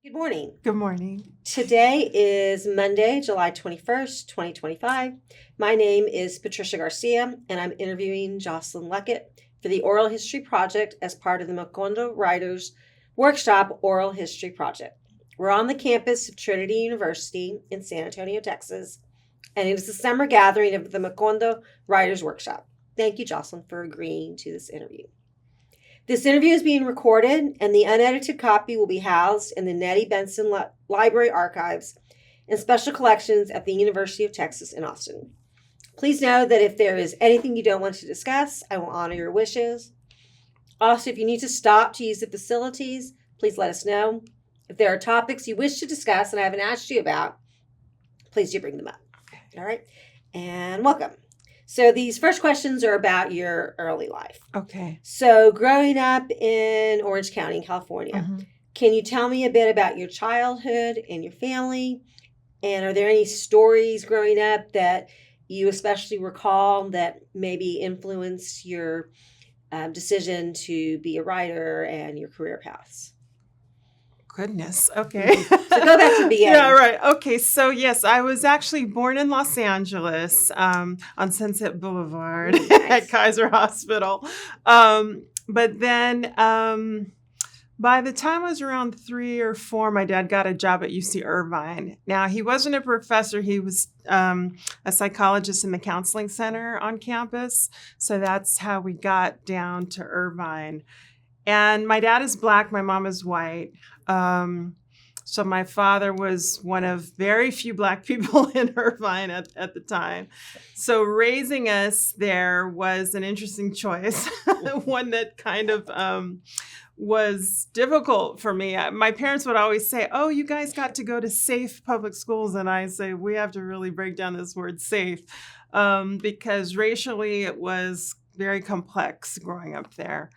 Good morning. Good morning. Today is Monday, July 21st, 2025. My name is Patricia Garcia, and I'm interviewing Josslyn Luckett for the Oral History Project as part of the Macondo Writers Workshop Oral History Project. We're on the campus of Trinity University in San Antonio, Texas, and it is the summer gathering of the Macondo Writers Workshop. Thank you, Josslyn, for agreeing to this interview. This interview is being recorded, and the unedited copy will be housed in the Nettie Benson Library Archives and Special Collections at the University of Texas in Austin. Please know that if there is anything you don't want to discuss, I will honor your wishes. Also, if you need to stop to use the facilities, please let us know. If there are topics you wish to discuss and I haven't asked you about, please do bring them up. All right, and welcome. So these first questions are about your early life. Okay. So growing up in Orange County in California, can you tell me a bit about your childhood and your family? And are there any stories growing up that you especially recall that maybe influenced your decision to be a writer and your career paths? Goodness. Okay. So go back to the beginning. Yeah, right. Okay. So yes, I was actually born in Los Angeles on Sunset Boulevard at Kaiser Hospital. But then by the time I was around 3 or 4, my dad got a job at UC Irvine. Now, he wasn't a professor. He was a psychologist in the counseling center on campus. So that's how we got down to Irvine. And my dad is Black. My mom is white. So my father was one of very few Black people in Irvine at the time. So raising us there was an interesting choice, one that kind of was difficult for me. My parents would always say, oh, you guys got to go to safe public schools. And I say, we have to really break down this word safe because racially it was very complex growing up there.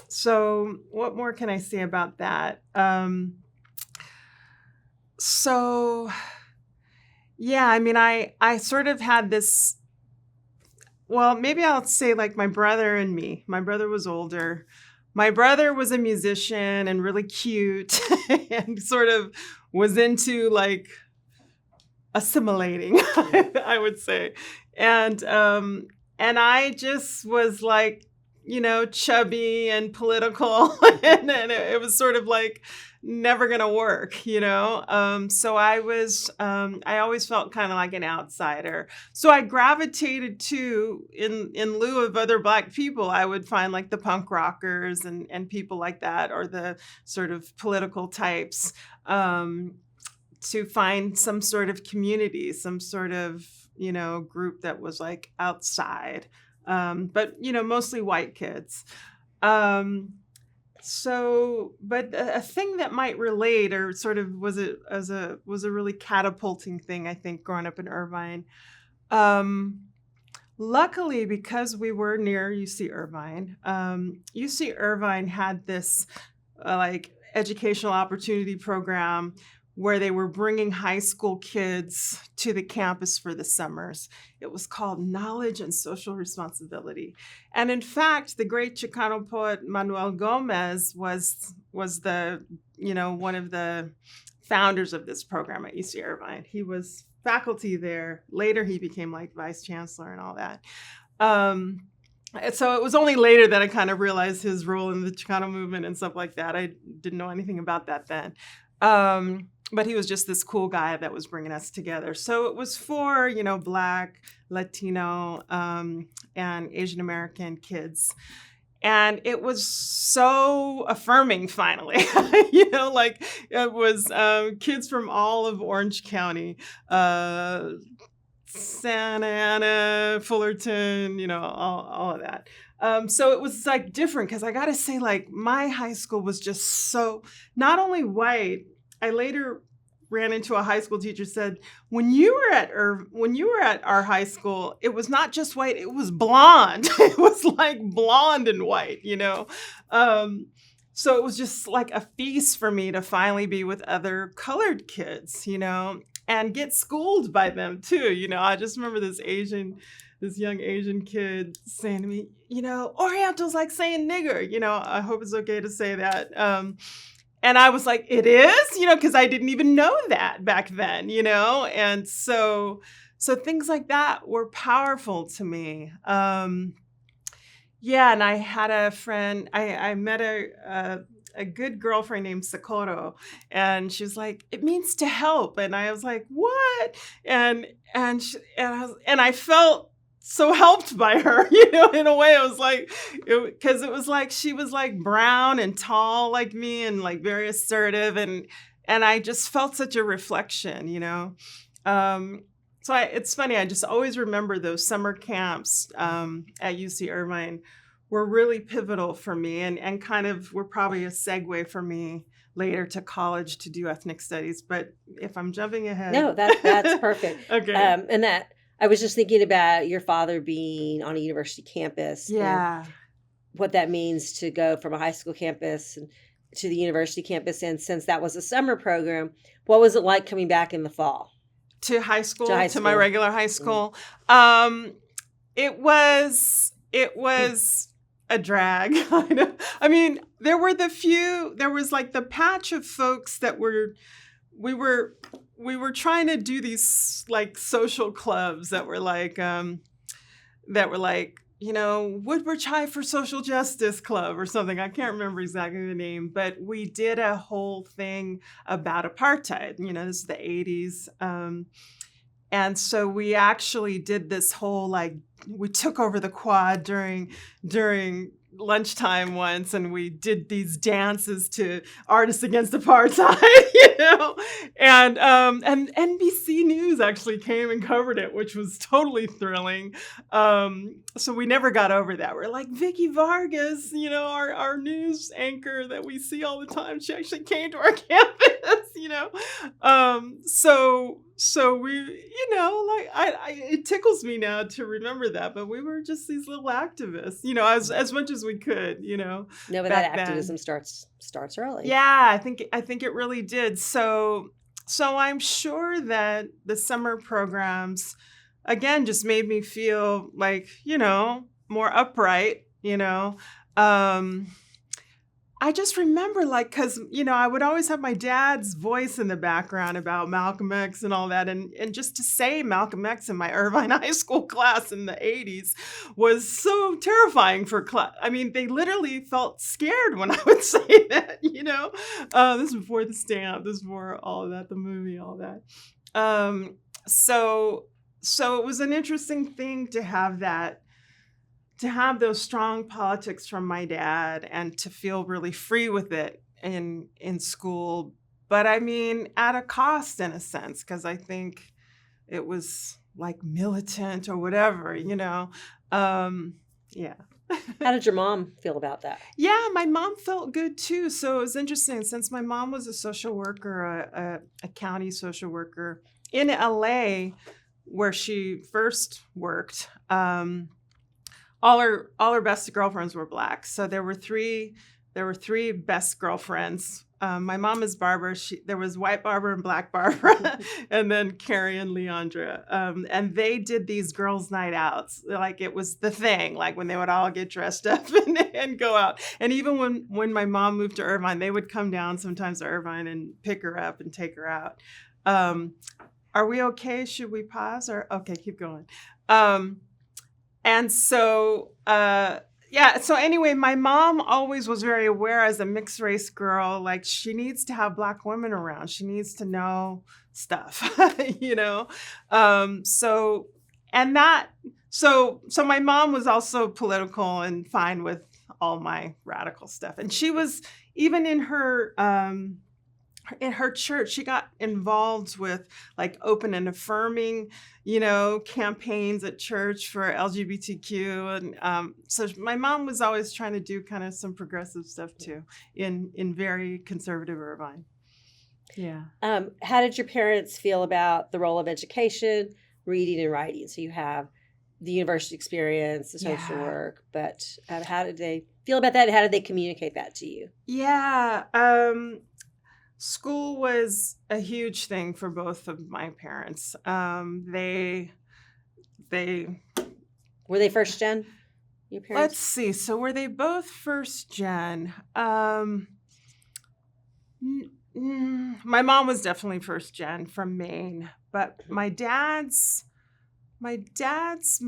So what more can I say about that? Yeah, I mean, I sort of had this, well, maybe I'll say like my brother and me. My brother was older. My brother was a musician and really cute and sort of was into like assimilating, I would say. And I just was like, you know, chubby and political, and it was sort of like never gonna work, you know. So I always felt kind of like an outsider. So I gravitated to, in lieu of other Black people, I would find like the punk rockers and people like that, or the sort of political types, to find some sort of community, some sort of, you know, group that was like outside. But, you know, mostly white kids. But a thing that might relate, or sort of was a really catapulting thing, I think, growing up in Irvine. Luckily, because we were near UC Irvine, UC Irvine had this like educational opportunity program where they were bringing high school kids to the campus for the summers. It was called Knowledge and Social Responsibility. And in fact, the great Chicano poet Manuel Gomez was the, you know, one of the founders of this program at UC Irvine. He was faculty there. Later, he became like vice chancellor and all that. So it was only later that I kind of realized his role in the Chicano movement and stuff like that. I didn't know anything about that then. But he was just this cool guy that was bringing us together. So it was for, you know, Black, Latino, and Asian American kids. And it was so affirming, finally. You know, like it was kids from all of Orange County, Santa Ana, Fullerton, you know, all of that. So it was like different because I got to say, like, my high school was just so not only white. I later ran into a high school teacher said, when you were at our high school, it was not just white, it was blonde. It was like blonde and white, you know. So it was just like a feast for me to finally be with other colored kids, you know, and get schooled by them too. You know, I just remember this young Asian kid saying to me, you know, Oriental's like saying nigger, you know, I hope it's okay to say that. and I was like, it is, because I didn't even know that back then, and so things like that were powerful to me. Yeah, and I had a friend. I met a good girlfriend named Socorro, and she was like, "It means to help," and I was like, "What?" And I felt so helped by her, in a way. It was like, because it was like she was like brown and tall like me, and like very assertive, and I just felt such a reflection. So it's funny. I just always remember those summer camps at UC Irvine were really pivotal for me, and kind of were probably a segue for me later to college to do ethnic studies. But if I'm jumping ahead, No, that's perfect. Okay. And that I was just thinking about your father being on a university campus. Yeah. And what that means to go from a high school campus to the university campus. And since that was a summer program, what was it like coming back in the fall? To high school, To high to my school. regular high school. It was a drag. I mean, there was like the patch of folks that we were trying to do these like social clubs that were like Woodbridge High for Social Justice Club or something. I can't remember exactly the name, but we did a whole thing about apartheid. This is the 80s. And so we actually did this whole, like, we took over the quad during lunchtime once, and we did these dances to Artists Against Apartheid, and NBC News actually came and covered it, which was totally thrilling. So we never got over that. We're like, Vicky Vargas, our news anchor that we see all the time, she actually came to our campus, So we, it tickles me now to remember that, but we were just these little activists, as much as we could, No, but that activism starts early. Yeah, I think it really did. So I'm sure that the summer programs, again, just made me feel like, more upright, I just remember, like, because, I would always have my dad's voice in the background about Malcolm X and all that. And just to say Malcolm X in my Irvine High School class in the 80s was so terrifying for class. I mean, they literally felt scared when I would say that, This is before the stamp, this is before all of that, the movie, all that. So it was an interesting thing to have that, to have those strong politics from my dad and to feel really free with it in school. But I mean, at a cost in a sense, because I think it was like militant or whatever, Yeah. How did your mom feel about that? Yeah, my mom felt good too. So it was interesting, since my mom was a social worker, a county social worker in LA, where she first worked. All her best girlfriends were Black. So there were three best girlfriends. My mom is Barbara. There was White Barbara and Black Barbara, and then Carrie and Leandra. And they did these girls' night outs. Like, it was the thing, like when they would all get dressed up and go out. And even when my mom moved to Irvine, they would come down sometimes to Irvine and pick her up and take her out. Are we okay? Should we pause? Or okay, keep going. And so, so anyway, my mom always was very aware, as a mixed race girl, like, she needs to have Black women around. She needs to know stuff, So my mom was also political and fine with all my radical stuff. And she was, even in her church, she got involved with like open and affirming, campaigns at church for LGBTQ. And so my mom was always trying to do kind of some progressive stuff too in very conservative Irvine. Yeah. How did your parents feel about the role of education, reading and writing? So you have the university experience, the social work, but how did they feel about that? How did they communicate that to you? Yeah. School was a huge thing for both of my parents. They were they first gen? Your parents? Let's see. So were they both first gen? My mom was definitely first gen from Maine, but my dad has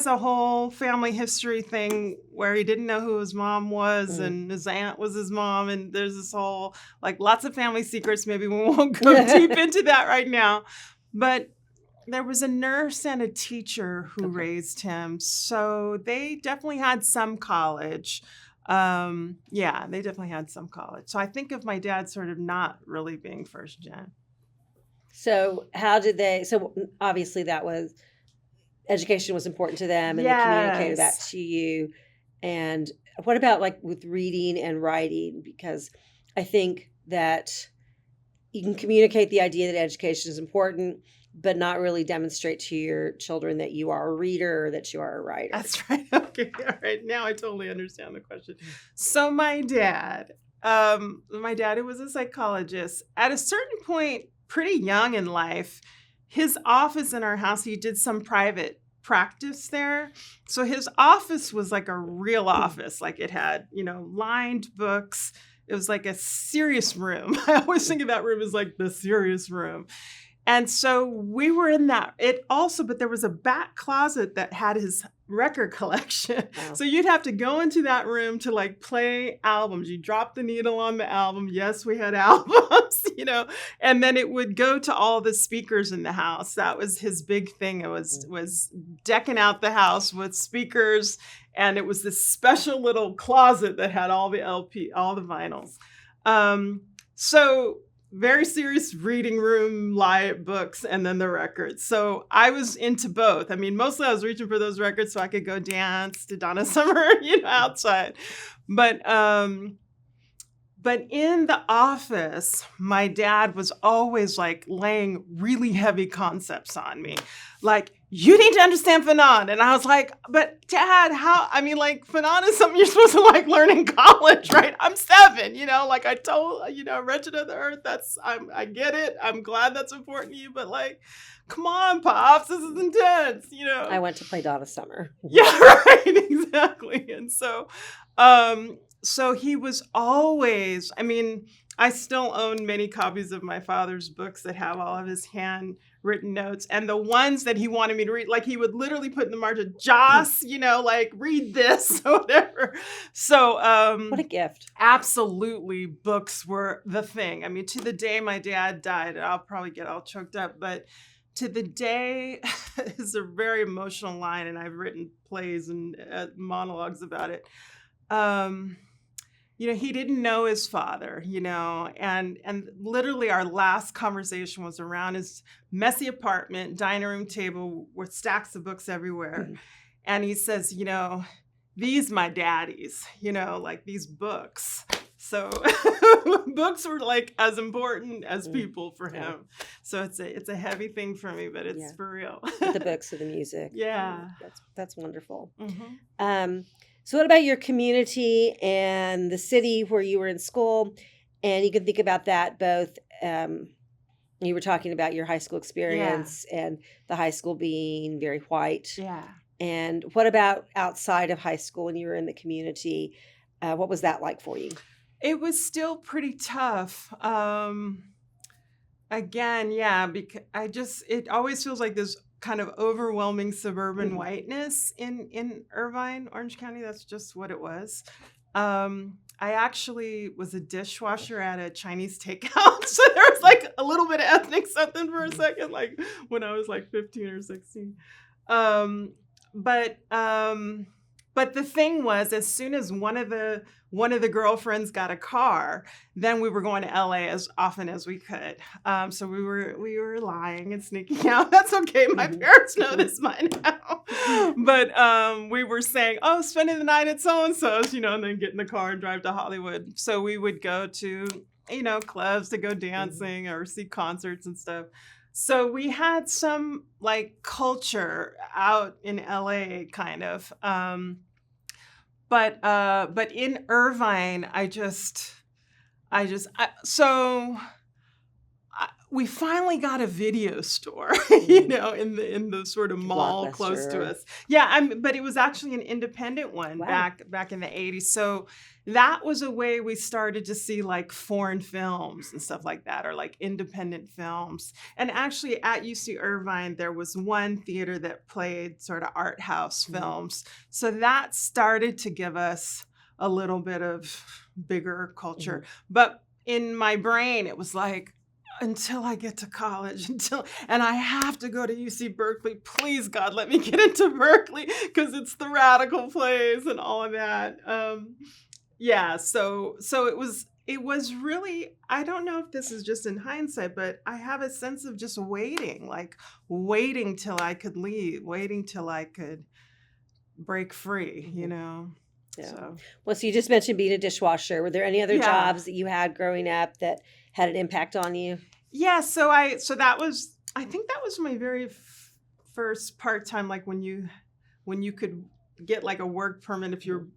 a whole family history thing where he didn't know who his mom was and his aunt was his mom. And there's this whole, like, lots of family secrets. Maybe we won't go deep into that right now. But there was a nurse and a teacher who raised him. So they definitely had some college. Yeah, they definitely had some college. So I think of my dad sort of not really being first gen. So so obviously education was important to them, and they communicated that to you. And what about like with reading and writing? Because I think that you can communicate the idea that education is important, but not really demonstrate to your children that you are a reader or that you are a writer. That's right. Okay. All right. Now I totally understand the question. So my dad, who was a psychologist, at a certain point, pretty young in life, his office in our house, he did some private practice there. So his office was like a real office. Like it had, lined books. It was like a serious room. I always think of that room as like the serious room. And so we were in that. But there was a back closet that had his record collection. Wow. So you'd have to go into that room to like play albums. You drop the needle on the album. Yes, we had albums, and then it would go to all the speakers in the house. That was his big thing. It was decking out the house with speakers. And it was this special little closet that had all the vinyls. So very serious reading room, books, and then the records. So I was into both. I mean, mostly I was reaching for those records so I could go dance to Donna Summer, outside. But in the office, my dad was always like laying really heavy concepts on me. Like, you need to understand Fanon. And I was like, but Dad, Fanon is something you're supposed to like learn in college, right? I'm 7, like I told, Wretched of the Earth, I get it. I'm glad that's important to you, but like, come on, Pops, this is intense, I went to play Donna Summer. Yeah, right, exactly. And so he was always, I still own many copies of my father's books that have all of his handwritten notes, and the ones that he wanted me to read, like he would literally put in the margin, Joss, like read this or whatever. So what a gift. Absolutely, books were the thing. To the day my dad died, I'll probably get all choked up, but to the day is a very emotional line, and I've written plays and monologues about it. He didn't know his father, and literally our last conversation was around his messy apartment, dining room table with stacks of books everywhere. Mm-hmm. And he says, these my daddies, like these books. So books were like as important as people for him. So it's a heavy thing for me, but it's for real. The books or the music. Yeah. That's wonderful. Mm-hmm. So what about your community and the city where you were in school? And you can think about that both. You were talking about your high school experience and the high school being very white. Yeah. And what about outside of high school when you were in the community? What was that like for you? It was still pretty tough. Again, because it always feels like this kind of overwhelming suburban whiteness in Irvine, Orange County. That's just what it was. I actually was a dishwasher at a Chinese takeout. So there was like a little bit of ethnic something for a second, like when I was like 15 or 16. But the thing was, as soon as one of the girlfriends got a car, then we were going to LA as often as we could. So we were lying and sneaking out. That's okay. My parents know this by now. But we were saying, spending the night at so-and-so's, and then get in the car and drive to Hollywood. So we would go to, clubs to go dancing or see concerts and stuff. So we had some like culture out in LA kind of. But in we finally got a video store, in the sort of mall close to us. Yeah, but it was actually an independent one back in the 80s. So that was a way we started to see like foreign films and stuff like that, or like independent films. And actually at UC Irvine, there was one theater that played sort of art house films. So that started to give us a little bit of bigger culture. But in my brain, it was like, until I get to college, and I have to go to UC Berkeley. Please, God, let me get into Berkeley because it's the radical place and all of that. So it was really, I don't know if this is just in hindsight, but I have a sense of just waiting till I could leave, waiting till I could break free, Yeah. So. Well, so you just mentioned being a dishwasher. Were there any other jobs that you had growing up that had an impact on you? Yeah, I think that was my very first part-time, like when you could get like a work permit if you're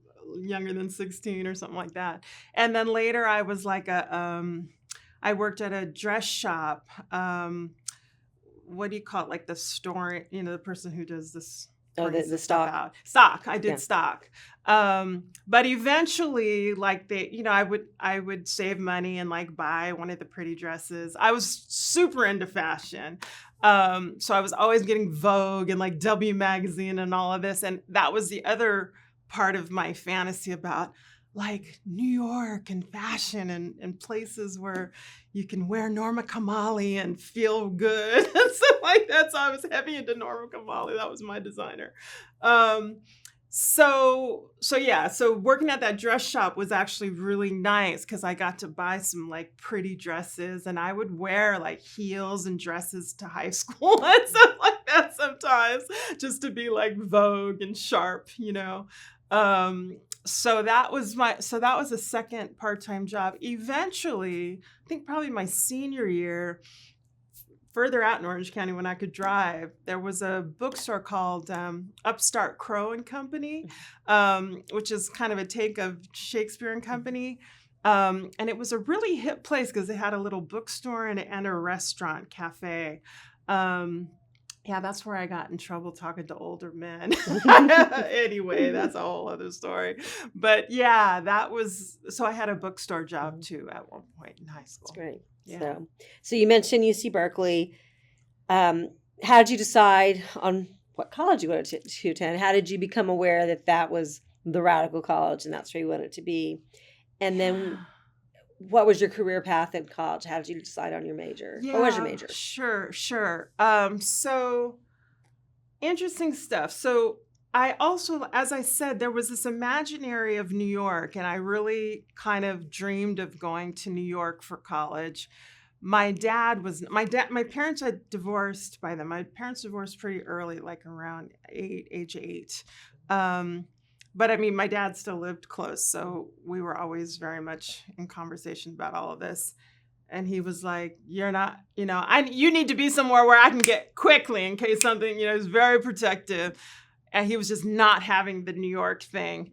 younger than 16 or something like that. And then later I was like I worked at a dress shop. What do you call it? Like the store, the person who does this. Oh, the stock. Stock. I did stock. But eventually, like I would save money and like buy one of the pretty dresses. I was super into fashion. So I was always getting Vogue and like W magazine and all of this. And that was the other part of my fantasy about like New York and fashion and places where you can wear Norma Kamali and feel good and stuff like that. So I was heavy into Norma Kamali. That was my designer. So working at that dress shop was actually really nice because I got to buy some like pretty dresses, and I would wear like heels and dresses to high school and stuff like that sometimes just to be like Vogue and sharp, So that was a second part-time job. Eventually, I think probably my senior year, further out in Orange County when I could drive, there was a bookstore called Upstart Crow and Company, which is kind of a take of Shakespeare and Company. And it was a really hip place because it had a little bookstore and a restaurant cafe. Yeah, that's where I got in trouble talking to older men. Anyway, that's a whole other story. But yeah, so I had a bookstore job too at one point in high school. That's great. Yeah. So you mentioned UC Berkeley. How did you decide on what college you wanted to attend? How did you become aware that was the radical college and that's where you wanted to be? And then what was your career path in college? How did you decide on your major? Yeah, what was your major? Sure. So interesting stuff. So I also, as I said, there was this imaginary of New York, and I really kind of dreamed of going to New York for college. My parents had divorced by then. My parents divorced pretty early, like around age 8. But I mean, my dad still lived close, so we were always very much in conversation about all of this. And he was like, you're not, you need to be somewhere where I can get quickly in case something, is very protective. And he was just not having the New York thing.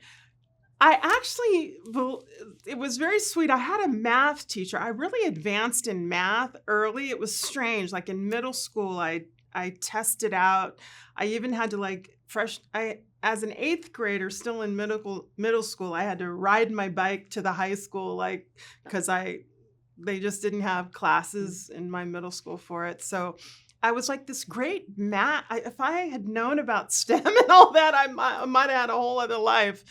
It was very sweet. I had a math teacher. I really advanced in math early. It was strange. Like in middle school, I tested out. I even had to as an 8th grader, still in middle school, I had to ride my bike to the high school, because they just didn't have classes in my middle school for it. So I was like this great math. If I had known about STEM and all that, I might have had a whole other life.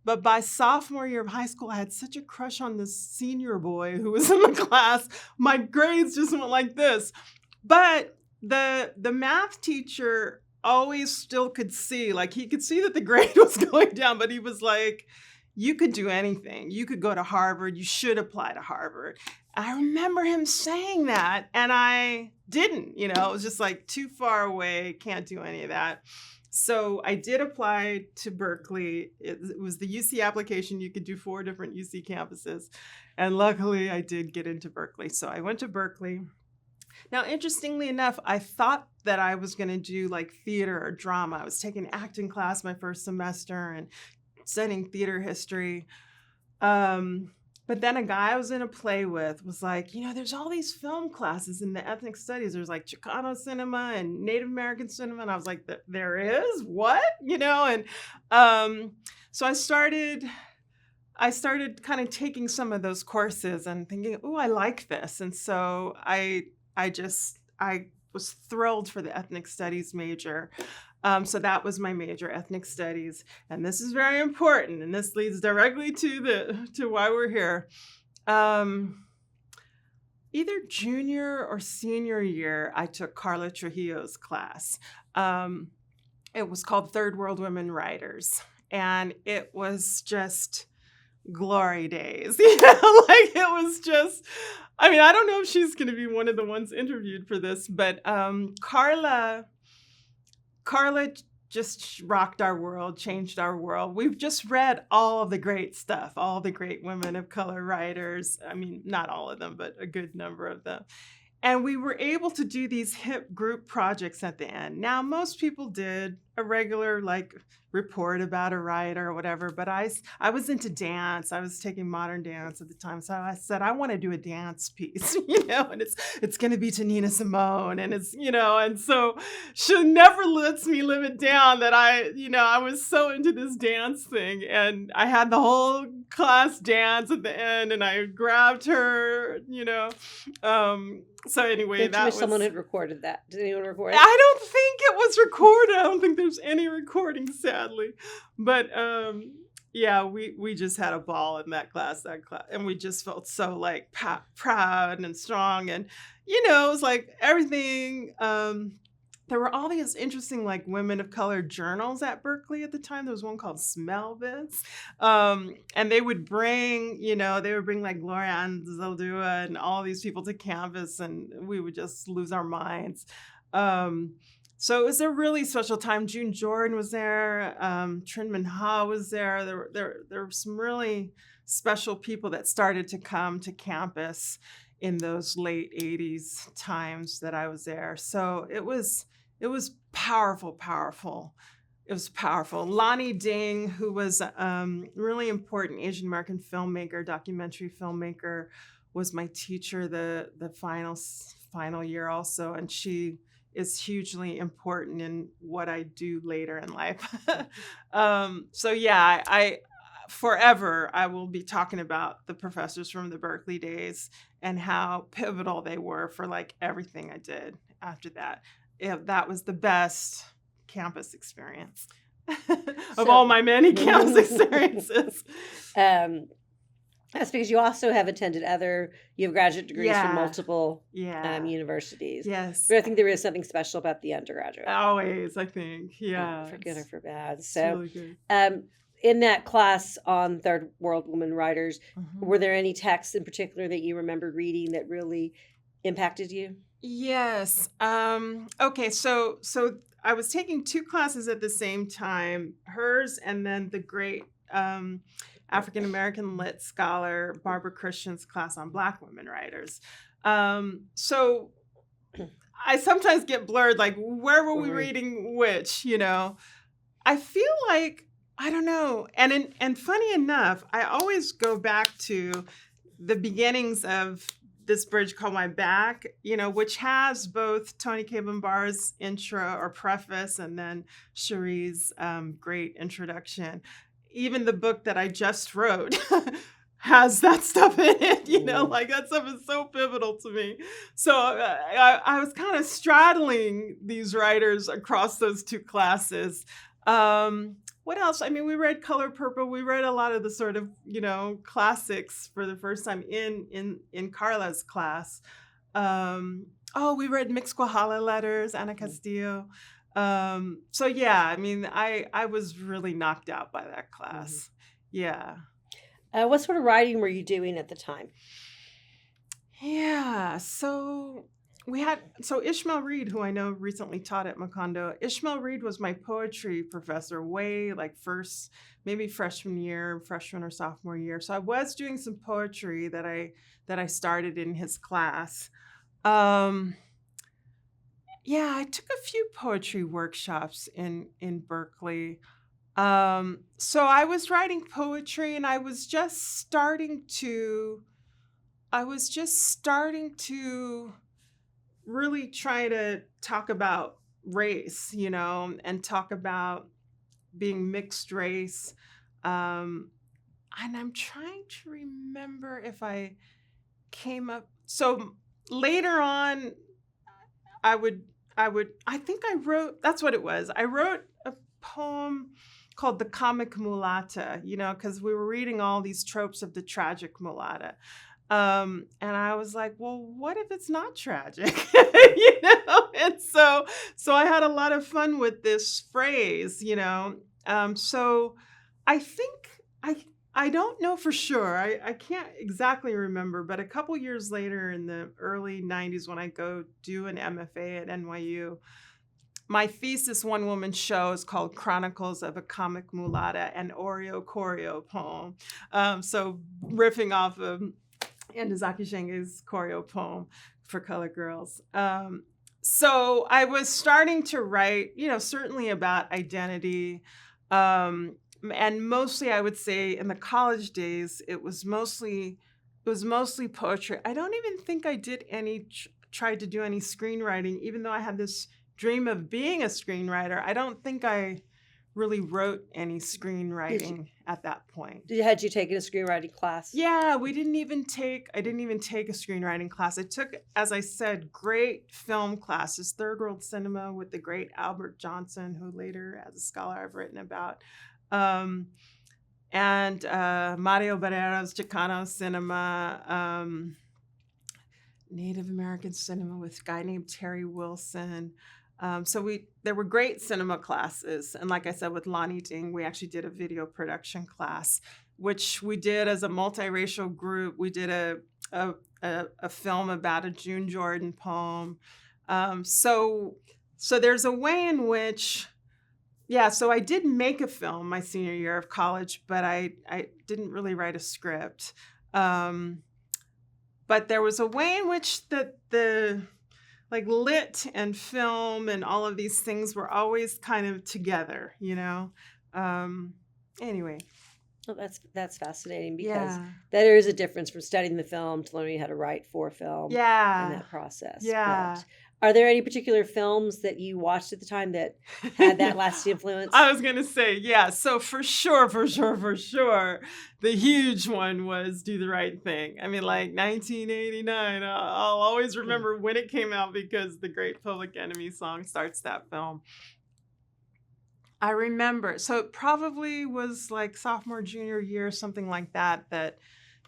But by sophomore year of high school, I had such a crush on this senior boy who was in the class. My grades just went like this. But the math teacher always still could see, he could see that the grade was going down, but he was like, you could do anything. You could go to Harvard. You should apply to Harvard. I remember him saying that, and I didn't, it was just too far away. Can't do any of that. So I did apply to Berkeley. It was the UC application. You could do 4 different UC campuses. And luckily I did get into Berkeley. So I went to Berkeley. Now, interestingly enough, I thought that I was going to do theater or drama. I was taking acting class my first semester and studying theater history. But then a guy I was in a play with was like, there's all these film classes in the ethnic studies. There's like Chicano cinema and Native American cinema. And I was like, there is? What? And so I started kind of taking some of those courses and thinking, oh, I like this. And so I was thrilled for the ethnic studies major. So that was my major, ethnic studies. And this is very important. And this leads directly to why we're here. Either junior or senior year, I took Carla Trujillo's class. It was called Third World Women Writers. And it was just glory days. Like it was just, I don't know if she's going to be one of the ones interviewed for this, but Carla just rocked our world, changed our world. We've just read all of the great stuff, all the great women of color writers. Not all of them, but a good number of them. And we were able to do these hip group projects at the end. Now, most people did a regular report about a writer or whatever, but I was into dance. I was taking modern dance at the time. So I said, I want to do a dance piece, and it's going to be to Nina Simone. And it's, and so she never lets me live it down that I was so into this dance thing. And I had the whole class dance at the end and I grabbed her, so anyway, I wish someone had recorded that. Did anyone record it? I don't think it was recorded. I don't think there's any recording, sadly. But we just had a ball in that class, and we just felt so proud and strong, and it was like everything. There were all these interesting women of color journals at Berkeley at the time. There was one called Smell This. And they would bring, Gloria Anzaldúa and all these people to campus, and we would just lose our minds. So it was a really special time. June Jordan was there. Trin Minh Ha was there. There were some really special people that started to come to campus in those late 80s times that I was there. So it was powerful. It was powerful. Lonnie Ding, who was really important Asian American filmmaker, documentary filmmaker, was my teacher the final year also, and she is hugely important in what I do later in life. I forever I will be talking about the professors from the Berkeley days and how pivotal they were for everything I did after that. That was the best campus experience of all my many campus experiences. That's because you also have attended you have graduate degrees from multiple universities. Yes. But I think there is something special about the undergraduate. Always, I think. Yeah. For good or for bad. It's So really good. In that class on Third World Women Writers, were there any texts in particular that you remember reading that really impacted you? Yes. Okay. So I was taking two classes at the same time, hers and then the great African American lit scholar Barbara Christian's class on Black women writers. So I sometimes get blurred, where were we reading which? I feel I don't know. And funny enough, I always go back to the beginnings of this bridge called My Back, which has both Toni Cable Barr's intro or preface and then Cherríe's great introduction. Even the book that I just wrote has that stuff in it, that stuff is so pivotal to me. So I was kind of straddling these writers across those two classes. What else? We read Color Purple. We read a lot of the sort of, classics for the first time in Carla's class. We read Mixquihala Letters, Ana Castillo. I was really knocked out by that class. Yeah. What sort of writing were you doing at the time? Yeah. So Ishmael Reed, who I know recently taught at Macondo, Ishmael Reed was my poetry professor way maybe freshman or sophomore year. So I was doing some poetry that I started in his class. I took a few poetry workshops in Berkeley. So I was writing poetry, and I was just starting to really try to talk about race, and talk about being mixed race. And I'm trying to remember if I came up. So later on, I would, I think I wrote, that's what it was. I wrote a poem called The Comic Mulatta, because we were reading all these tropes of the tragic mulatta. And I was like, well, what if it's not tragic? And so I had a lot of fun with this phrase, so I think I don't know for sure. I can't exactly remember, but a couple years later in the early 90s, when I go do an MFA at NYU, my thesis one-woman show is called Chronicles of a Comic Mulatta, an Oreo Choreo poem. So riffing off of Ntozake Shange's choreo poem for Color Girls. So I was starting to write, certainly about identity. And mostly, I would say, in the college days, it was mostly poetry. I don't even think I did tried to do any screenwriting, even though I had this dream of being a screenwriter. I don't think I really wrote any screenwriting at that point. Had you taken a screenwriting class? Yeah, I didn't even take a screenwriting class. I took, as I said, great film classes, third world cinema with the great Albert Johnson, who later, as a scholar, I've written about. And Mario Barrera's Chicano cinema, Native American cinema with a guy named Terry Wilson. So there were great cinema classes. And like I said, with Lonnie Ding, we actually did a video production class, which we did as a multiracial group. We did a film about a June Jordan poem. So there's a way in which, so I did make a film my senior year of college, but I didn't really write a script. But there was a way in which the like lit and film and all of these things were always kind of together, Anyway. Well, that's fascinating, because there is a difference from studying the film to learning how to write for film. Yeah. In that process. Yeah. But are there any particular films that you watched at the time that had that lasting influence? I was going to say, yeah. So for sure, the huge one was Do the Right Thing. I mean, like 1989. I'll always remember when it came out, because the great Public Enemy song starts that film. I remember. So it probably was like sophomore, junior year, something like that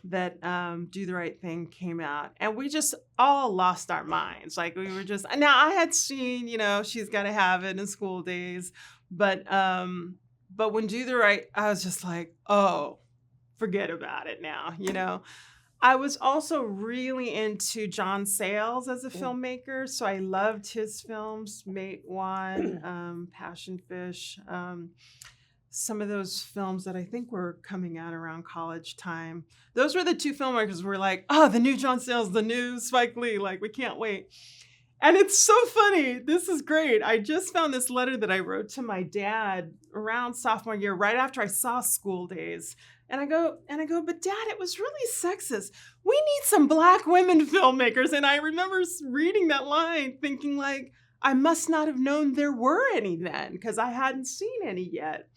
Do the Right Thing came out, and we just all lost our minds. Like, we were just, now I had seen, She's Gotta Have It in School Days, but when Do the Right, I was just like, oh, forget about it now, I was also really into John Sayles as a filmmaker, so I loved his films, Mate One, Passion Fish, some of those films that I think were coming out around college time. Those were the two filmmakers who were like, oh, the new John Sayles, the new Spike Lee, like, we can't wait. And it's so funny. This is great. I just found this letter that I wrote to my dad around sophomore year, right after I saw School Days. And I go, but Dad, it was really sexist. We need some Black women filmmakers. And I remember reading that line thinking, like, I must not have known there were any then, because I hadn't seen any yet.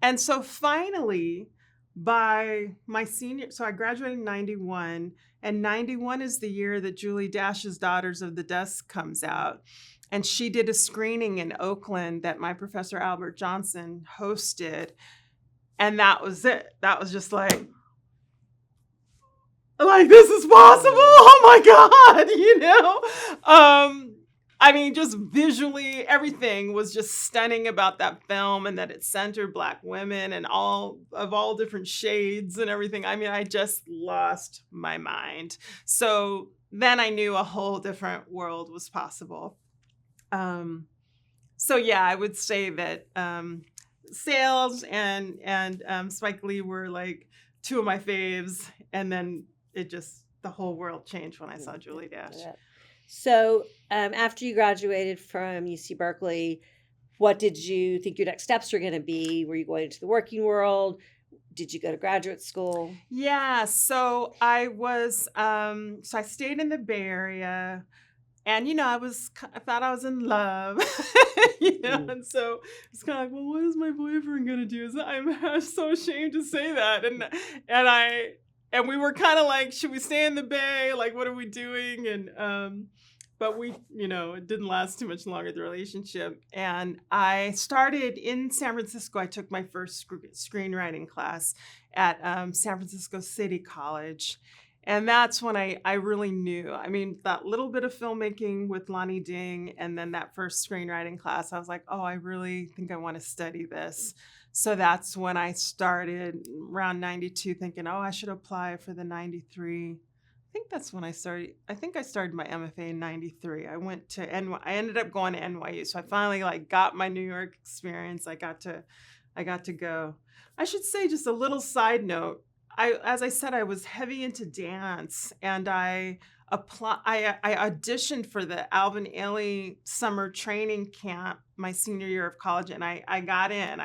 And so finally, by my senior, so I graduated in 91, and 91 is the year that Julie Dash's Daughters of the Dust comes out. And she did a screening in Oakland that my professor Albert Johnson hosted. And that was it. That was just like, this is possible. Oh my God, I mean, just visually, everything was just stunning about that film, and that it centered Black women and all different shades and everything. I mean, I just lost my mind. So then I knew a whole different world was possible. So yeah, I would say that Sayles and Spike Lee were like two of my faves, and then the whole world changed when I saw Julie Dash. Yeah. So after you graduated from UC Berkeley, what did you think your next steps were going to be? Were you going into the working world? Did you go to graduate school? Yeah, so I was, so I stayed in the Bay Area, and I thought I was in love, and so it's kind of like, well, what is my boyfriend gonna do? I'm so ashamed to say that, and we were kind of like, should we stay in the Bay? Like, what are we doing? And but we, it didn't last too much longer, the relationship. And I started in San Francisco. I took my first screenwriting class at San Francisco City College. And that's when I really knew. I mean, that little bit of filmmaking with Lonnie Ding and then that first screenwriting class, I was like, oh, I really think I want to study this. So that's when I started around 92 thinking, oh, I should apply for the 93. I think that's when I started. I think I started my MFA in 93. I went to I ended up going to NYU. So I finally got my New York experience. I got to go. I should say, just a little side note. As I said, I was heavy into dance, and I auditioned for the Alvin Ailey summer training camp my senior year of college, and I got in.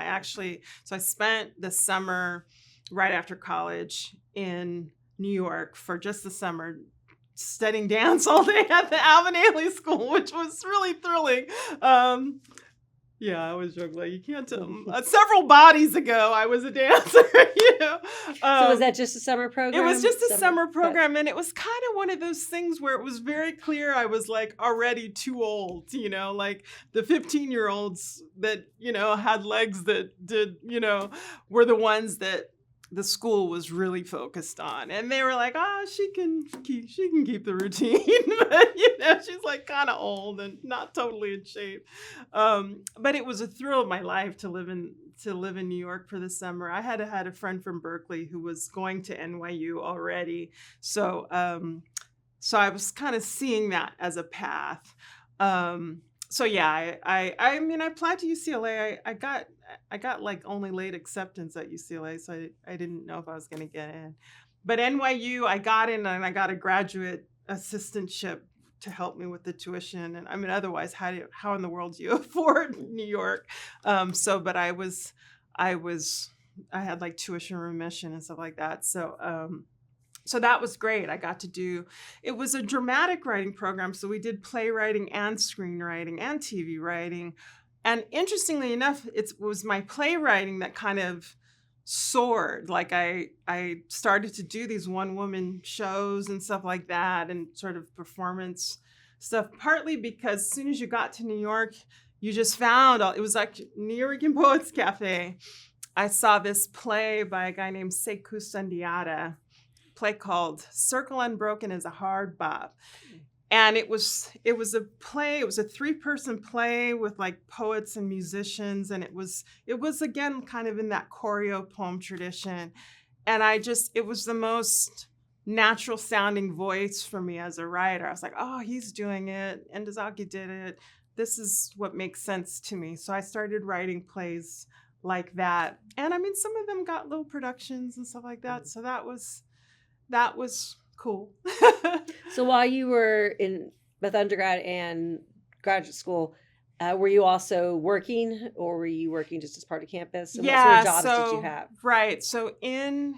So I spent the summer right after college in New York for just the summer, studying dance all day at the Alvin Ailey School, which was really thrilling. Yeah, I was joking. You can't tell. Several bodies ago, I was a dancer. So was that just a summer program? It was just a summer program, and it was kind of one of those things where it was very clear I was already too old. Like the 15-year-olds that had legs that did were the ones that the school was really focused on, and they were like, "Oh, she can keep the routine," but she's kind of old and not totally in shape. But it was a thrill of my life to live in New York for the summer. I had a friend from Berkeley who was going to NYU already, so I was kind of seeing that as a path. So yeah, I mean, I applied to UCLA. I got only late acceptance at UCLA, so I didn't know if I was going to get in. But NYU, I got in, and I got a graduate assistantship to help me with the tuition. And I mean, otherwise, how in the world do you afford New York? But I had tuition remission and stuff like that. So that was great. I got to do, it was a dramatic writing program. So we did playwriting and screenwriting and TV writing. And interestingly enough, it was my playwriting that kind of soared. I started to do these one-woman shows and stuff like that, and sort of performance stuff, partly because as soon as you got to New York, you just found, it was like New York Poets Cafe. I saw this play by a guy named Sekou Sundiata, play called Circle Unbroken is a Hard Bop. And it was a play, it was a 3-person play with poets and musicians. And it was again, kind of in that choreo poem tradition. And it was the most natural sounding voice for me as a writer. I was like, oh, he's doing it. And Ndizaki did it. This is what makes sense to me. So I started writing plays like that. And I mean, some of them got little productions and stuff like that. So that was cool. So while you were in both undergrad and graduate school, were you also working, or were you working just as part of campus? And what sort of jobs did you have? Right. So in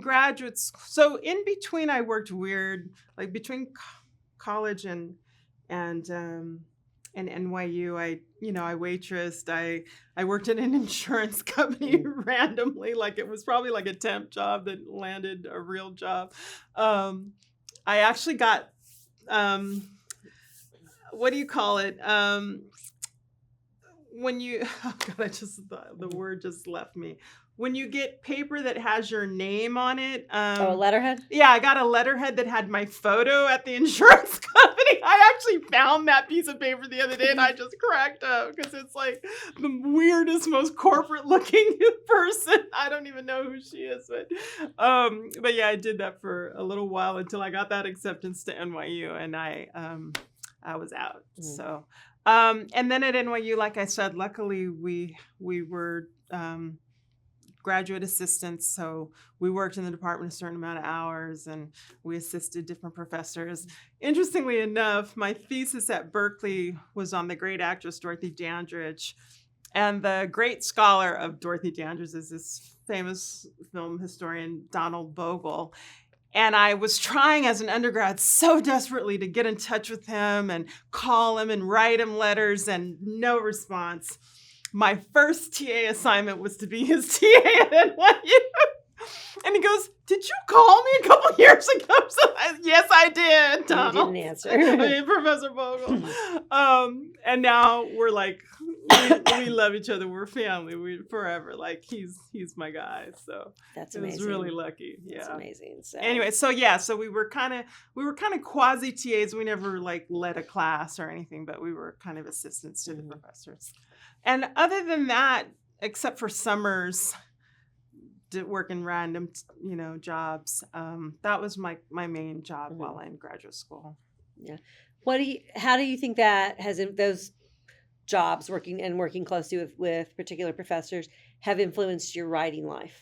graduate school, so in between, I worked weird, between college and NYU, I waitressed. I worked at an insurance company randomly, it was probably a temp job that landed a real job. I actually got, what do you call it? When you, oh God, the word just left me. When you get paper that has your name on it. A letterhead? Yeah, I got a letterhead that had my photo at the insurance company. I actually found that piece of paper the other day, and I just cracked up because it's the weirdest, most corporate looking person. I don't even know who she is, but yeah, I did that for a little while until I got that acceptance to NYU, and I was out. So, and then at NYU, like I said, luckily we were graduate assistants, so we worked in the department a certain amount of hours, and we assisted different professors. Interestingly enough, my thesis at Berkeley was on the great actress Dorothy Dandridge, And the great scholar of Dorothy Dandridge is this famous film historian, Donald Bogle. And I was trying as an undergrad so desperately to get in touch with him and call him and write him letters, and no response. My first TA assignment was to be his TA at NYU. And he goes, "Did you call me a couple years ago?" So yes, I did, Donald. You didn't answer. I mean, Professor Bogle. And now we're like, we love each other. We're family. We forever. Like he's my guy. So That's it was amazing. really lucky. Yeah. That's amazing. So Anyway, so we were kind of quasi TAs. We never like led a class or anything, but we were kind of assistants to the professors. And other than that, except for summers, did work in random, jobs. That was my main job while in graduate school. Yeah. How do you think that has those jobs working closely with particular professors have influenced your writing life?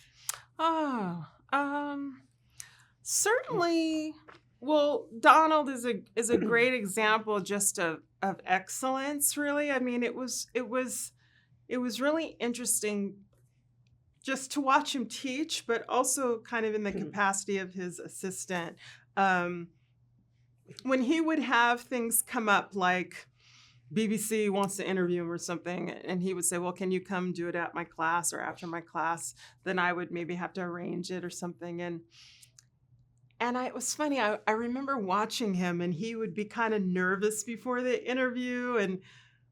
Certainly. Well, Donald is a great example just of excellence, really. I mean, it was really interesting just to watch him teach, but also kind of in the capacity of his assistant. When he would have things come up like BBC wants to interview him or something, and he would say, "Well, can you come do it at my class or after my class?" Then I would maybe have to arrange it or something. And it was funny. I remember watching him, and he would be kind of nervous before the interview, and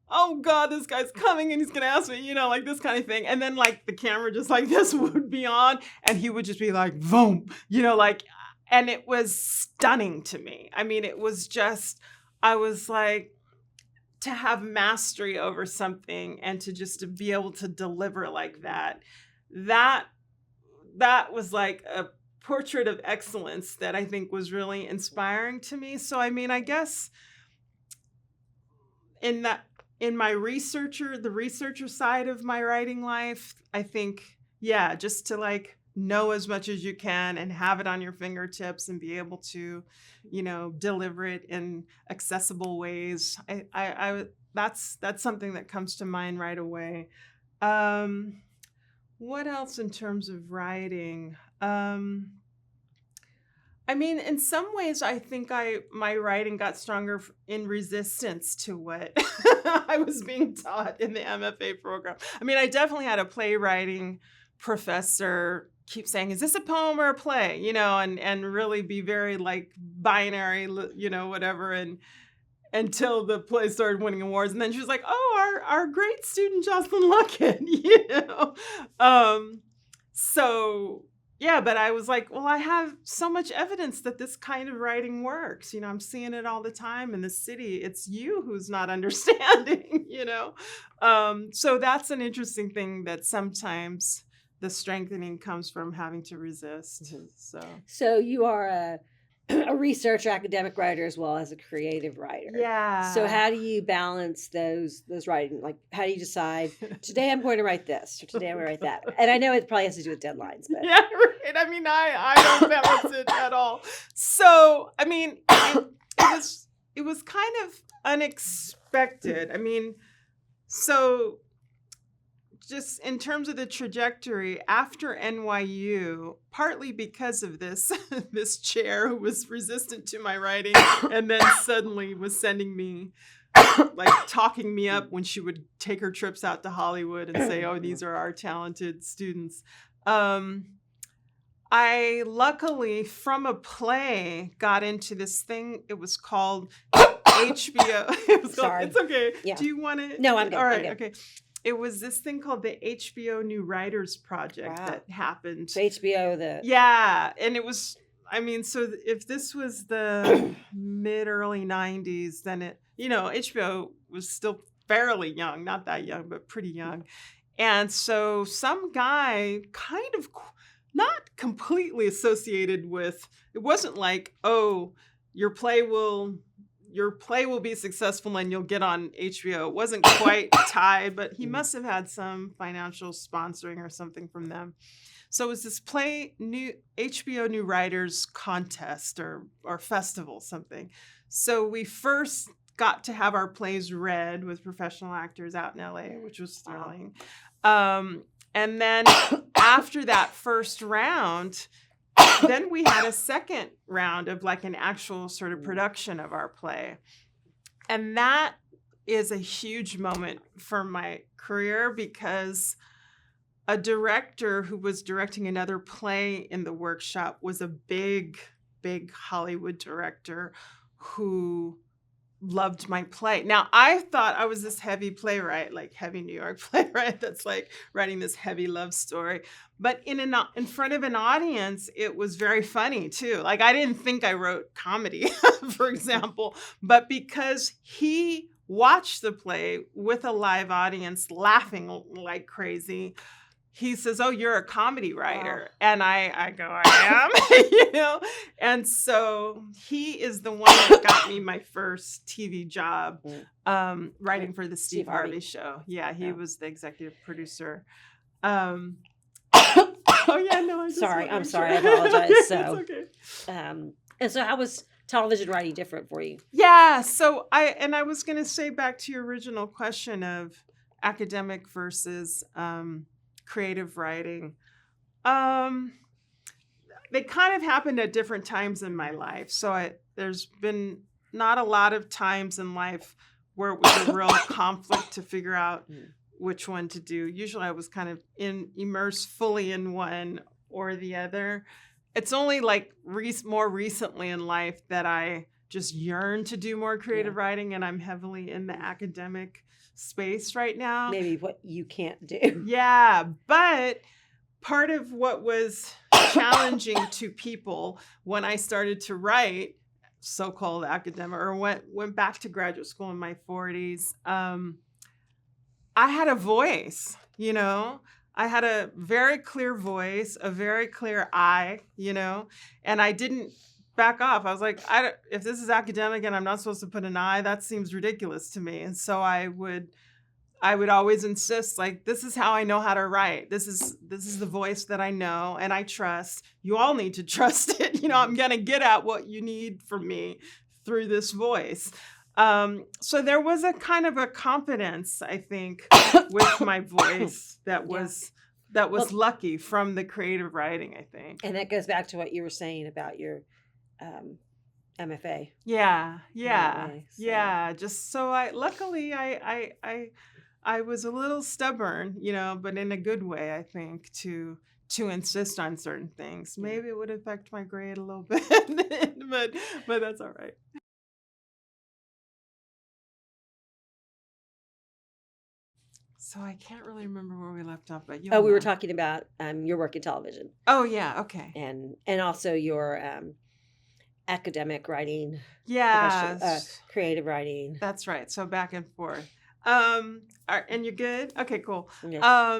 oh God, this guy's coming and he's gonna ask me, like this kind of thing. And then like the camera just like this would be on, and he would just be like, boom, and it was stunning to me. I mean, it was just, I was like, to have mastery over something and to be able to deliver like that was like a portrait of excellence that I think was really inspiring to me. So, I mean, I guess in my the researcher side of my writing life, I think, just to like know as much as you can and have it on your fingertips and be able to, deliver it in accessible ways. That's something that comes to mind right away. What else in terms of writing? I mean, in some ways, I think my writing got stronger in resistance to what I was being taught in the MFA program. I mean, I definitely had a playwriting professor keep saying, "Is this a poem or a play?" And really be very like binary, whatever. And until the play started winning awards, and then she was like, "Oh, our great student Josslyn Luckett," So. Yeah, but I was like, well, I have so much evidence that this kind of writing works. I'm seeing it all the time in the city. It's you who's not understanding, So that's an interesting thing, that sometimes the strengthening comes from having to resist. So you are a researcher, academic writer, as well as a creative writer. Yeah. So how do you balance those writing? Like, how do you decide, today I'm going to write this, or today I'm going to write that? And I know it probably has to do with deadlines, but yeah, right. I mean, I don't balance it at all. So, I mean, it was kind of unexpected. I mean, so just in terms of the trajectory after NYU, partly because of this chair who was resistant to my writing, and then suddenly was sending me, like talking me up when she would take her trips out to Hollywood and say, "Oh, these are our talented students." I luckily, from a play, got into this thing. It was called HBO. Sorry. It's okay. Yeah. Do you want to? No, I'm good. All right. I'm good. Okay. It was this thing called the HBO New Writers Project that happened. So HBO, Yeah. And it was, I mean, so if this was the mid-early 90s, then HBO was still fairly young, not that young, but pretty young. And so some guy kind of not completely associated with, it wasn't like, "Oh, your play will be successful and you'll get on HBO." It wasn't quite tied, but he must have had some financial sponsoring or something from them. So it was this HBO New Writers contest or festival, something. So we first got to have our plays read with professional actors out in LA, which was thrilling. And then after that first round, then we had a second round of like an actual sort of production of our play. And that is a huge moment for my career because a director who was directing another play in the workshop was a big Hollywood director who loved my play. Now, I thought I was this heavy playwright, like heavy New York playwright that's like writing this heavy love story. But in front of an audience, it was very funny too. Like I didn't think I wrote comedy, for example, but because he watched the play with a live audience laughing like crazy, he says, "Oh, you're a comedy writer." Wow. And I go, "I am," you know? And so he is the one that got me my first TV job writing for the Steve Harvey show. Yeah, he was the executive producer. Oh, yeah, no, I'm sorry. I'm sorry. I apologize. So, it's okay. And so how was television writing different for you? Yeah, so I was going to say back to your original question of academic versus creative writing. They kind of happened at different times in my life. So there's been not a lot of times in life where it was a real conflict to figure out which one to do. Usually I was kind of immersed fully in one or the other. It's only like more recently in life that I just yearn to do more creative writing, and I'm heavily in the academic space right now. Maybe what you can't do. Yeah, but part of what was challenging to people when I started to write so-called academic or went back to graduate school in my 40s, I had a voice, you know. I had a very clear voice, a very clear eye, you know, and I didn't back off. I was like, if this is academic and I'm not supposed to put an eye, that seems ridiculous to me. And so I would always insist, like, this is how I know how to write. This is the voice that I know and I trust. You all need to trust it. You know, I'm going to get at what you need from me through this voice. So there was a kind of a confidence, I think, with my voice that was lucky from the creative writing, I think. And that goes back to what you were saying about your MFA. Yeah. Way, so. Yeah. Just so luckily I was a little stubborn, you know, but in a good way, I think, to insist on certain things. Maybe it would affect my grade a little bit, but that's all right. So I can't really remember where we left off, but we were talking about your work in television. Oh yeah, okay. And also your academic writing. Yeah. Creative writing. That's right. So back and forth. And you're good? Okay, cool. Yeah.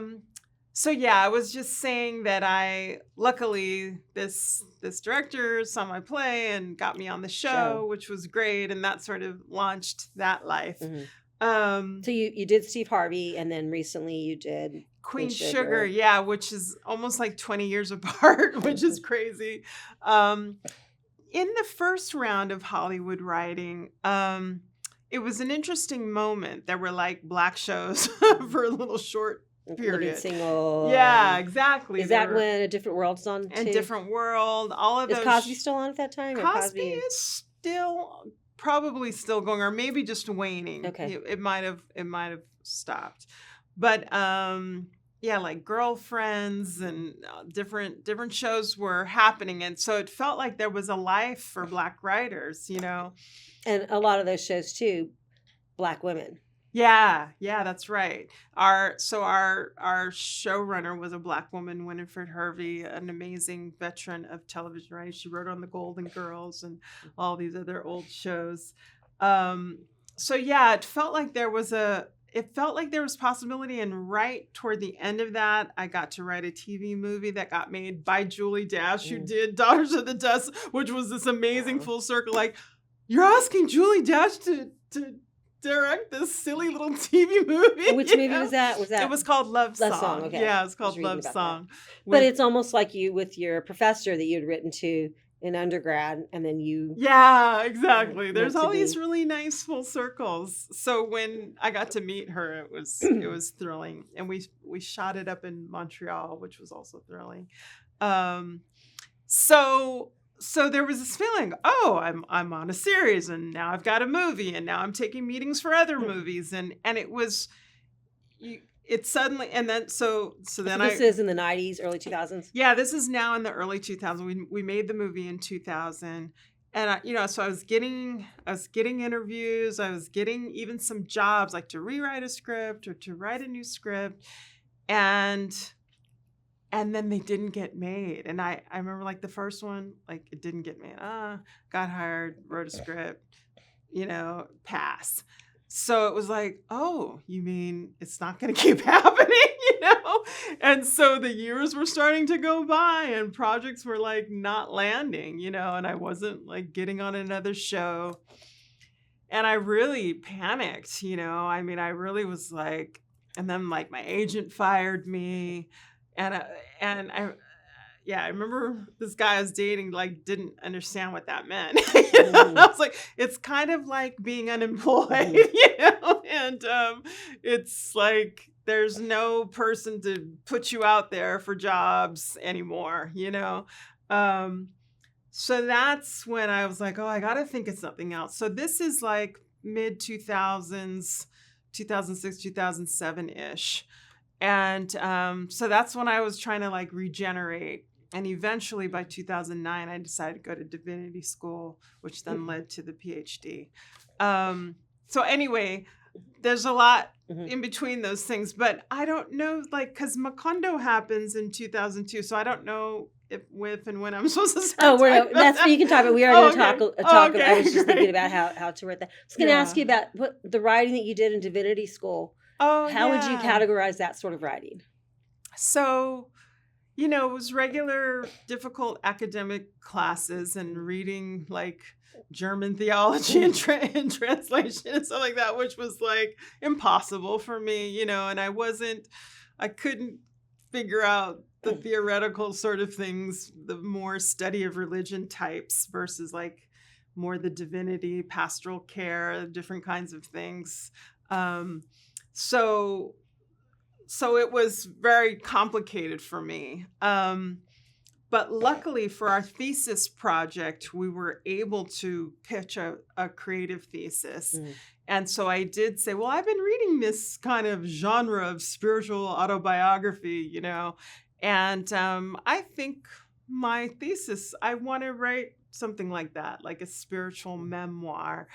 So yeah, I was just saying that luckily this director saw my play and got me on the show, which was great, and that sort of launched that life. Mm-hmm. So you did Steve Harvey, and then recently you did Queen Sugar, yeah, which is almost like 20 years apart, which is crazy. In the first round of Hollywood writing, it was an interesting moment. There were like black shows for a little short period. Living Single. Yeah, exactly. Is that when A Different World's on too? And Different World, all of those. Is Cosby still on at that time? Cosby is still probably still going, or maybe just waning. Okay. It might have stopped. But yeah, like Girlfriends and different shows were happening, and so it felt like there was a life for Black writers, you know. And a lot of those shows too, Black women. Yeah, that's right. Our showrunner was a Black woman, Winifred Harvey, an amazing veteran of television writing. She wrote on The Golden Girls and all these other old shows. So yeah, it felt like there was possibility, and right toward the end of that, I got to write a TV movie that got made by Julie Dash, who did Daughters of the Dust, which was this amazing full circle. Like, you're asking Julie Dash to direct this silly little TV movie. Which movie was that? It was called Love Song. Okay. Yeah, it's called Love Song. But it's almost like you with your professor that you'd written to in undergrad, and then you Yeah, exactly. meant There's to all be. these really nice full circles. So when I got to meet her, it was thrilling, and we shot it up in Montreal, which was also thrilling. Um, so so there was this feeling, oh, I'm on a series, and now I've got a movie, and now I'm taking meetings for other movies, and it was it suddenly, and then so then this is in the 90s, early 2000s. yeah, this is now in the early 2000s. We made the movie in 2000, and so I was getting interviews. I was getting even some jobs, like to rewrite a script or to write a new script, and then they didn't get made. And I remember, like, the first one, like, it didn't get made. Got hired, wrote a script, pass. So it was like, oh, you mean it's not going to keep happening, And so the years were starting to go by, and projects were, like, not landing, and I wasn't, like, getting on another show. And I really panicked, I mean, I really was like, and then, like, my agent fired me, and I remember this guy I was dating, like, didn't understand what that meant. I was like, it's kind of like being unemployed, and it's like there's no person to put you out there for jobs anymore, So that's when I was like, oh, I got to think of something else. So this is like mid 2000s, 2006, 2007 ish. And so that's when I was trying to, like, regenerate. And eventually by 2009, I decided to go to Divinity School, which then led to the PhD. So anyway, there's a lot in between those things, but I don't know, like, because Macondo happens in 2002, so I don't know if and when I'm supposed to start. Oh, that's what you can talk about. We are going to talk. Okay, I was just thinking great. about how to write that. I was going to ask you about what the writing that you did in Divinity School. Oh, how would you categorize that sort of writing? So, it was regular, difficult academic classes and reading, like, German theology and translation and stuff like that, which was, like, impossible for me, and I couldn't figure out the theoretical sort of things, the more study of religion types versus, like, more the divinity, pastoral care, different kinds of things. So it was very complicated for me. But luckily for our thesis project, we were able to pitch a creative thesis. And so I did say, well, I've been reading this kind of genre of spiritual autobiography, and I think my thesis, I want to write something like that, like a spiritual memoir.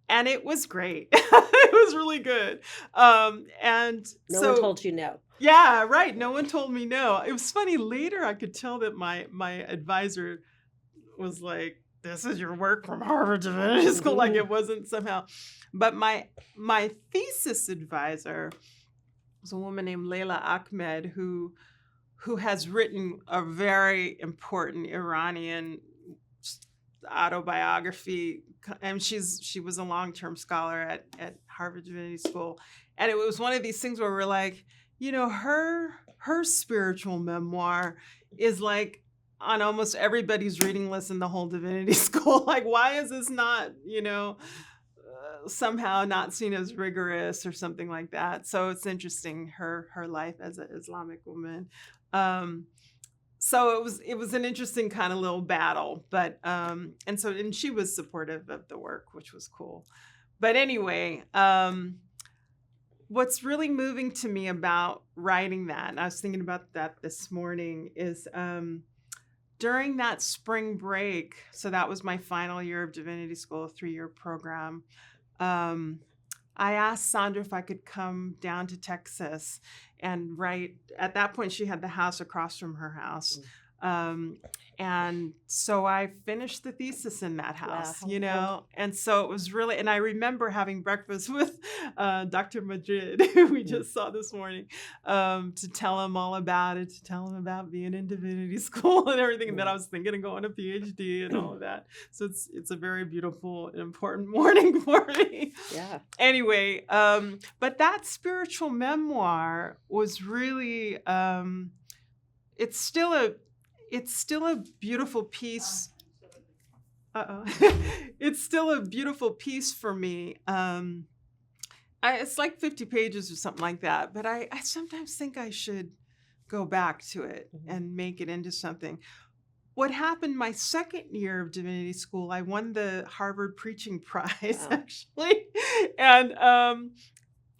And it was great. It was really good. And no one told you no. Yeah, right. No one told me no. It was funny. Later, I could tell that my advisor was like, this is your work from Harvard Divinity School. Like, it wasn't somehow. But my thesis advisor was a woman named Leila Ahmed, who has written a very important Iranian autobiography, and she was a long-term scholar at Harvard Divinity School. And it was one of these things where we're like, her spiritual memoir is, like, on almost everybody's reading list in the whole Divinity School. Like, why is this not, somehow not seen as rigorous or something like that? So it's interesting, her life as an Islamic woman. So it was an interesting kind of little battle, but and she was supportive of the work, which was cool. But anyway, what's really moving to me about writing that, and I was thinking about that this morning, is during that spring break. So that was my final year of Divinity School, a 3-year program. I asked Sandra if I could come down to Texas and write. At that point, she had the house across from her house. And so I finished the thesis in that house, Wow. and so it was really, and I remember having breakfast with Dr. Madrid, who we just saw this morning, to tell him all about it, to tell him about being in Divinity School and everything, and that I was thinking of going to PhD and all of that. So it's a very beautiful and important morning for me. Yeah. Anyway, but that spiritual memoir was really, it's still it's still a beautiful piece. It's still a beautiful piece for me. It's like 50 pages or something like that, but I sometimes think I should go back to it and make it into something. What happened my second year of Divinity School, I won the Harvard Preaching Prize, actually. And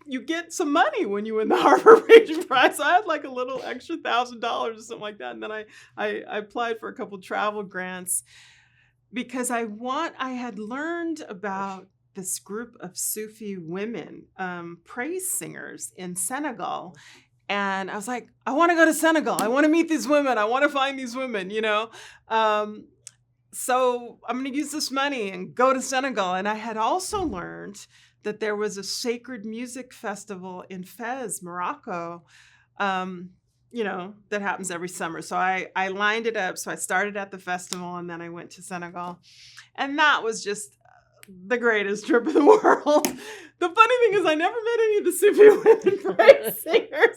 you get some money when you win the Harvard Preaching Prize. So I had like a little extra $1,000 or something like that. And then I applied for a couple travel grants because I had learned about this group of Sufi women, praise singers in Senegal. And I was like, I want to go to Senegal. I want to meet these women. I want to find these women, So I'm going to use this money and go to Senegal. And I had also learned that there was a sacred music festival in Fez, Morocco, that happens every summer. So I lined it up. So I started at the festival and then I went to Senegal. And that was just the greatest trip in the world. The funny thing is I never met any of the Sufi women praise singers,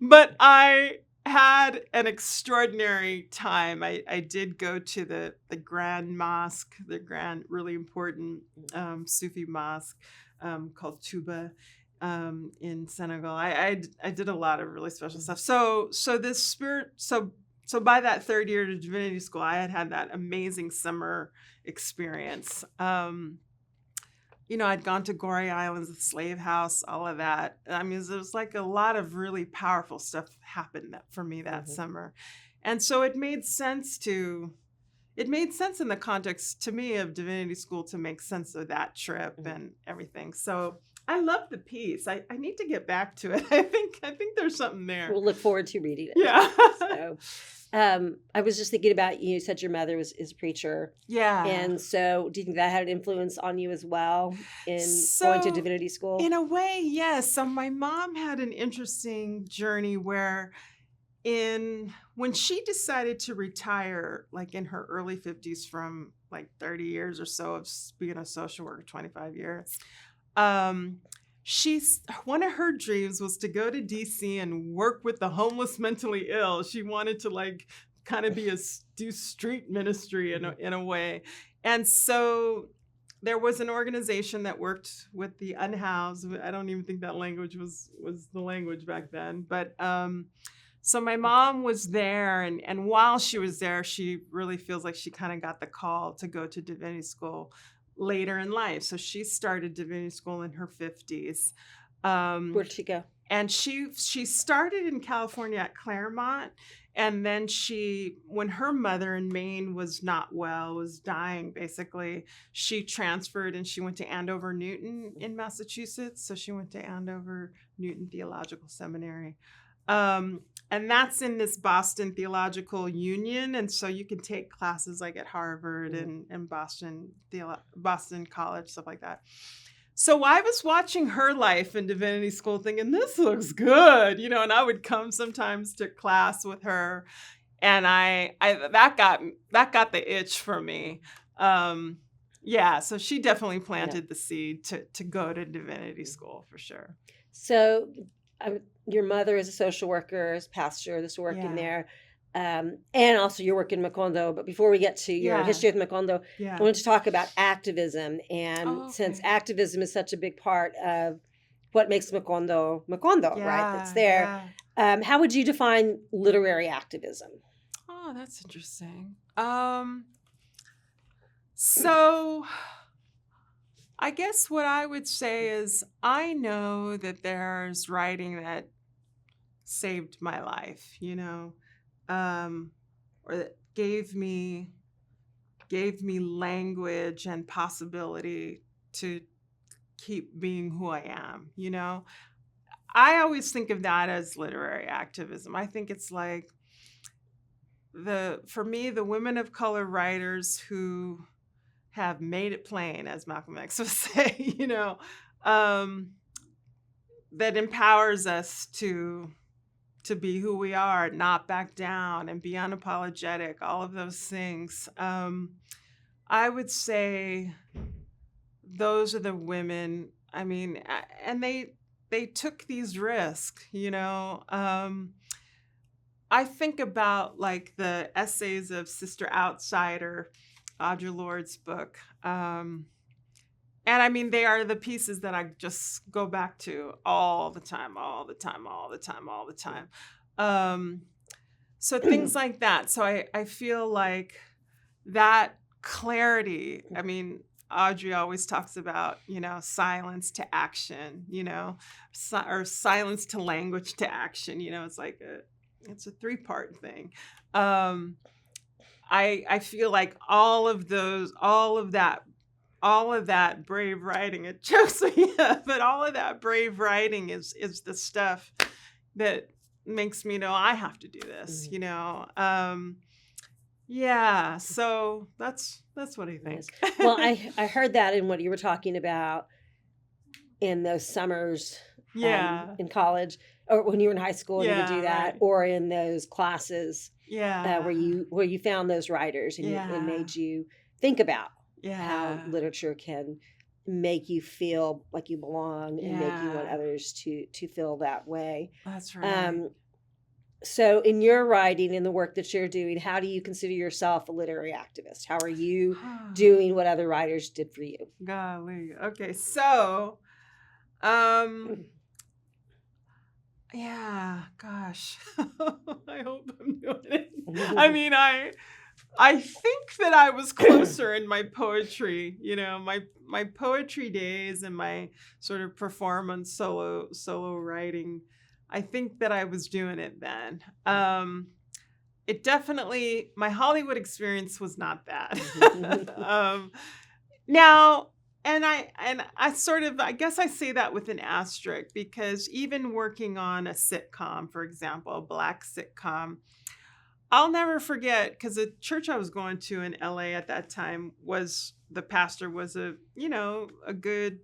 but I had an extraordinary time. I did go to the Grand Mosque, the grand, really important Sufi mosque called Touba in Senegal. I did a lot of really special stuff. So this spirit, so by that third year to Divinity School, I had that amazing summer experience. I'd gone to Gorée Islands, the slave house, all of that. I mean, there was like a lot of really powerful stuff happened for me that summer. And so it made sense in the context to me of Divinity School to make sense of that trip and everything. So I love the piece. I need to get back to it. I think there's something there. We'll look forward to reading it. Yeah. So, I was just thinking about you said your mother is a preacher. Yeah. And so do you think that had an influence on you as well in going to Divinity School? In a way, yes. So my mom had an interesting journey where when she decided to retire, like in her early 50s from like 30 years or so of being a social worker, 25 years, one of her dreams was to go to DC and work with the homeless mentally ill. She wanted to like kind of do street ministry in a way. And so there was an organization that worked with the unhoused. I don't even think that language was the language back then. But so my mom was there, and while she was there, she really feels like she kind of got the call to go to Divinity School later in life. So she started Divinity School in her 50s. Where did she go? And she started in California at Claremont. And then when her mother in Maine was not well, was dying basically, she transferred and she went to Andover Newton in Massachusetts. So she went to Andover Newton Theological Seminary. And that's in this Boston Theological Union. And so you can take classes like at Harvard and Boston College, stuff like that. So I was watching her life in Divinity School thinking, this looks good, and I would come sometimes to class with her. And that got the itch for me. So she definitely planted the seed to go to Divinity School for sure. So your mother is a social worker, is pastor, this work in there. And also your work in Macondo. But before we get to your history of Macondo, I want to talk about activism. And since activism is such a big part of what makes Macondo, right? That's there. Yeah. How would you define literary activism? Oh, that's interesting. So I guess what I would say is I know that there's writing that saved my life, or that gave me language and possibility to keep being who I am, I always think of that as literary activism. I think it's like for me, the women of color writers who have made it plain, as Malcolm X would say, that empowers us to be who we are, not back down, and be unapologetic, all of those things. I would say those are the women, and they took these risks, I think about like the essays of Sister Outsider, Audre Lorde's book. And I mean, they are the pieces that I just go back to all the time, all the time, all the time, all the time. So things like that. So I feel like that clarity, I mean, Audrey always talks about, silence to action, or silence to language to action, it's like it's a 3-part thing. I feel like all of that brave writing, it chokes me up, but all of that brave writing is the stuff that makes me know I have to do this, Yeah, so that's what I think. Well, I heard that in what you were talking about in those summers in college, or when you were in high school and you would do that, right. or in those classes Yeah. where you found those writers and it made you think about how literature can make you feel like you belong and make you want others to feel that way. That's right. So in your writing and the work that you're doing, how do you consider yourself a literary activist? How are you doing what other writers did for you? Golly. Okay. So, yeah, gosh. I hope I'm doing it. I mean, I think that I was closer in my poetry, my poetry days and my sort of performance solo writing. I think that I was doing it then. It definitely, my Hollywood experience was not that. Now, and I sort of, I guess I say that with an asterisk, because even working on a sitcom, for example, a Black sitcom, I'll never forget, because the church I was going to in LA at that time the pastor was a good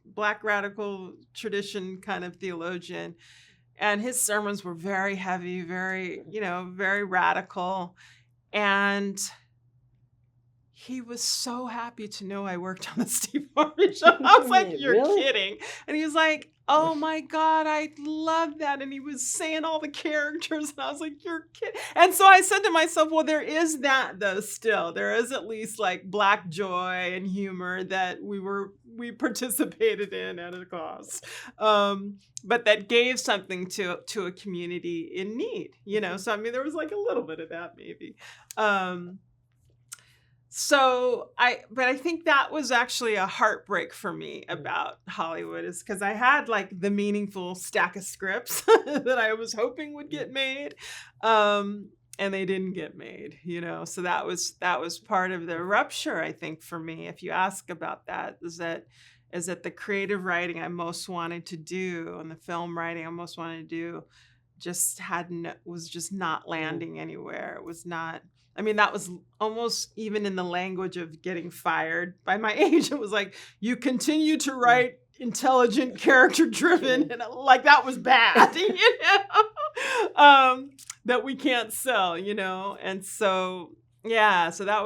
Black radical tradition kind of theologian. And his sermons were very heavy, very, very radical. And he was so happy to know I worked on the Steve Harvey show. I was like, you're Really? kidding. And he was like, oh my God, I love that. And he was saying all the characters. And I was like, you're kidding. And so I said to myself, well, there is that though still. There is at least like Black joy and humor that we participated in at a cost. But that gave something to a community in need, So I mean, there was like a little bit of that maybe. But I think that was actually a heartbreak for me about Hollywood, is because I had like the meaningful stack of scripts that I was hoping would get made. And they didn't get made, so that was part of the rupture, I think, for me. If you ask about that, is that the creative writing I most wanted to do and the film writing I most wanted to do was just not landing anywhere. It was not. I mean, that was almost even in the language of getting fired by my agent. It was like, you continue to write intelligent, character-driven, and like that was bad, that we can't sell, And so, so that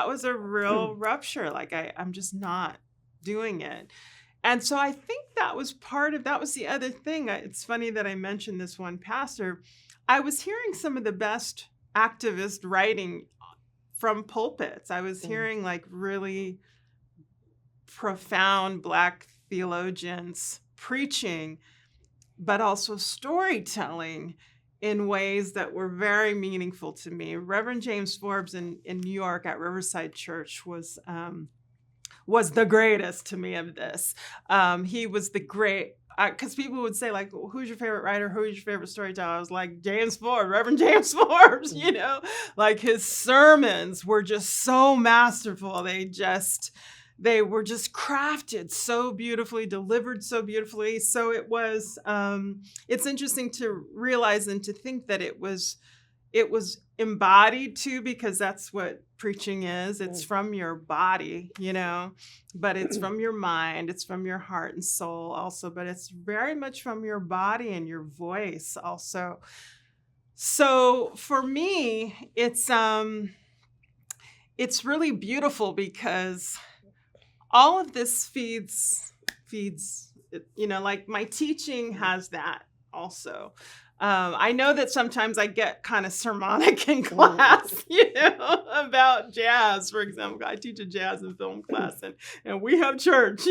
was a real rupture. Like I'm just not doing it. And so I think that was the other thing. It's funny that I mentioned this one pastor. I was hearing some of the best activist writing from pulpits. I was hearing like really profound Black theologians preaching, but also storytelling in ways that were very meaningful to me. Reverend James Forbes in New York at Riverside Church was the greatest to me of this. He was the great, because people would say, like, who's your favorite writer? Who's your favorite storyteller? I was like, James Forbes, Reverend James Forbes, Like his sermons were just so masterful. They were just crafted so beautifully, delivered so beautifully. So it was, it's interesting to realize and to think that it was embodied too, because that's what preaching is. It's from your body, but it's from your mind, it's from your heart and soul also, but it's very much from your body and your voice also. So for me, it's really beautiful because all of this feeds, like my teaching has that also. I know that sometimes I get kind of sermonic in class, about jazz, for example. I teach a jazz and film class, and we have church,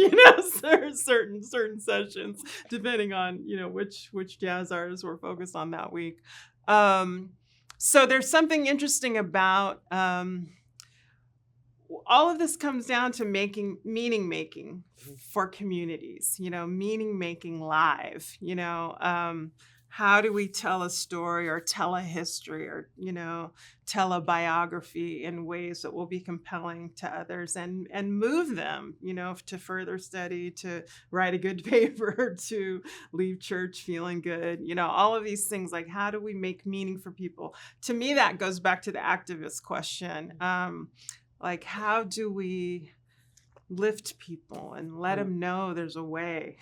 certain sessions, depending on, which jazz artists we're focused on that week. So there's something interesting about all of this comes down to meaning making for communities, meaning making live, how do we tell a story or tell a history or, tell a biography in ways that will be compelling to others and move them, to further study, to write a good paper, to leave church feeling good, all of these things, like how do we make meaning for people? To me, that goes back to the activist question. Like, how do we lift people and let them know there's a way,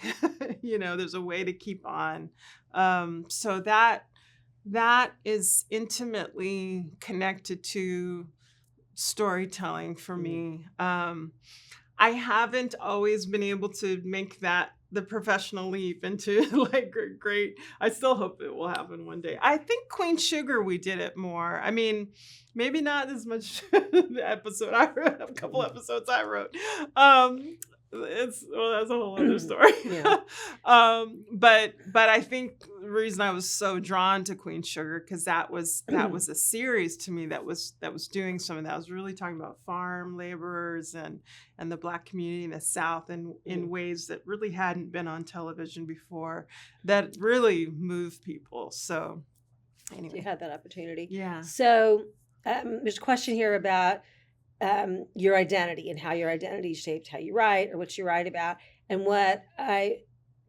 there's a way to keep on. So that is intimately connected to storytelling for me. I haven't always been able to make the professional leap into like great. I still hope it will happen one day. I think Queen Sugar, we did it more. I mean, maybe not as much the episode I wrote, a couple episodes I wrote. That's a whole other story. Yeah. But I think the reason I was so drawn to Queen Sugar, because that was a series to me that was doing some of that. I was really talking about farm laborers and the Black community in the South in ways that really hadn't been on television before, that really moved people. So anyway, you had that opportunity. Yeah. So there's a question here about your identity and how your identity shaped how you write or what you write about. And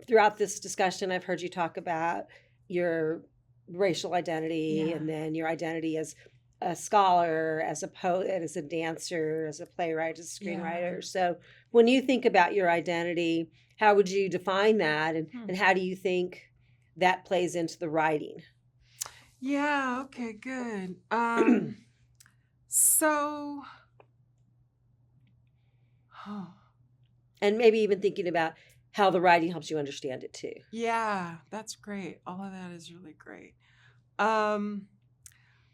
throughout this discussion, I've heard you talk about your racial identity and then your identity as a scholar, as a poet, as a dancer, as a playwright, as a screenwriter. Yeah. So when you think about your identity, how would you define that? And how do you think that plays into the writing? Yeah, okay, good. So... And maybe even thinking about how the writing helps you understand it too. Yeah, that's great. All of that is really great. I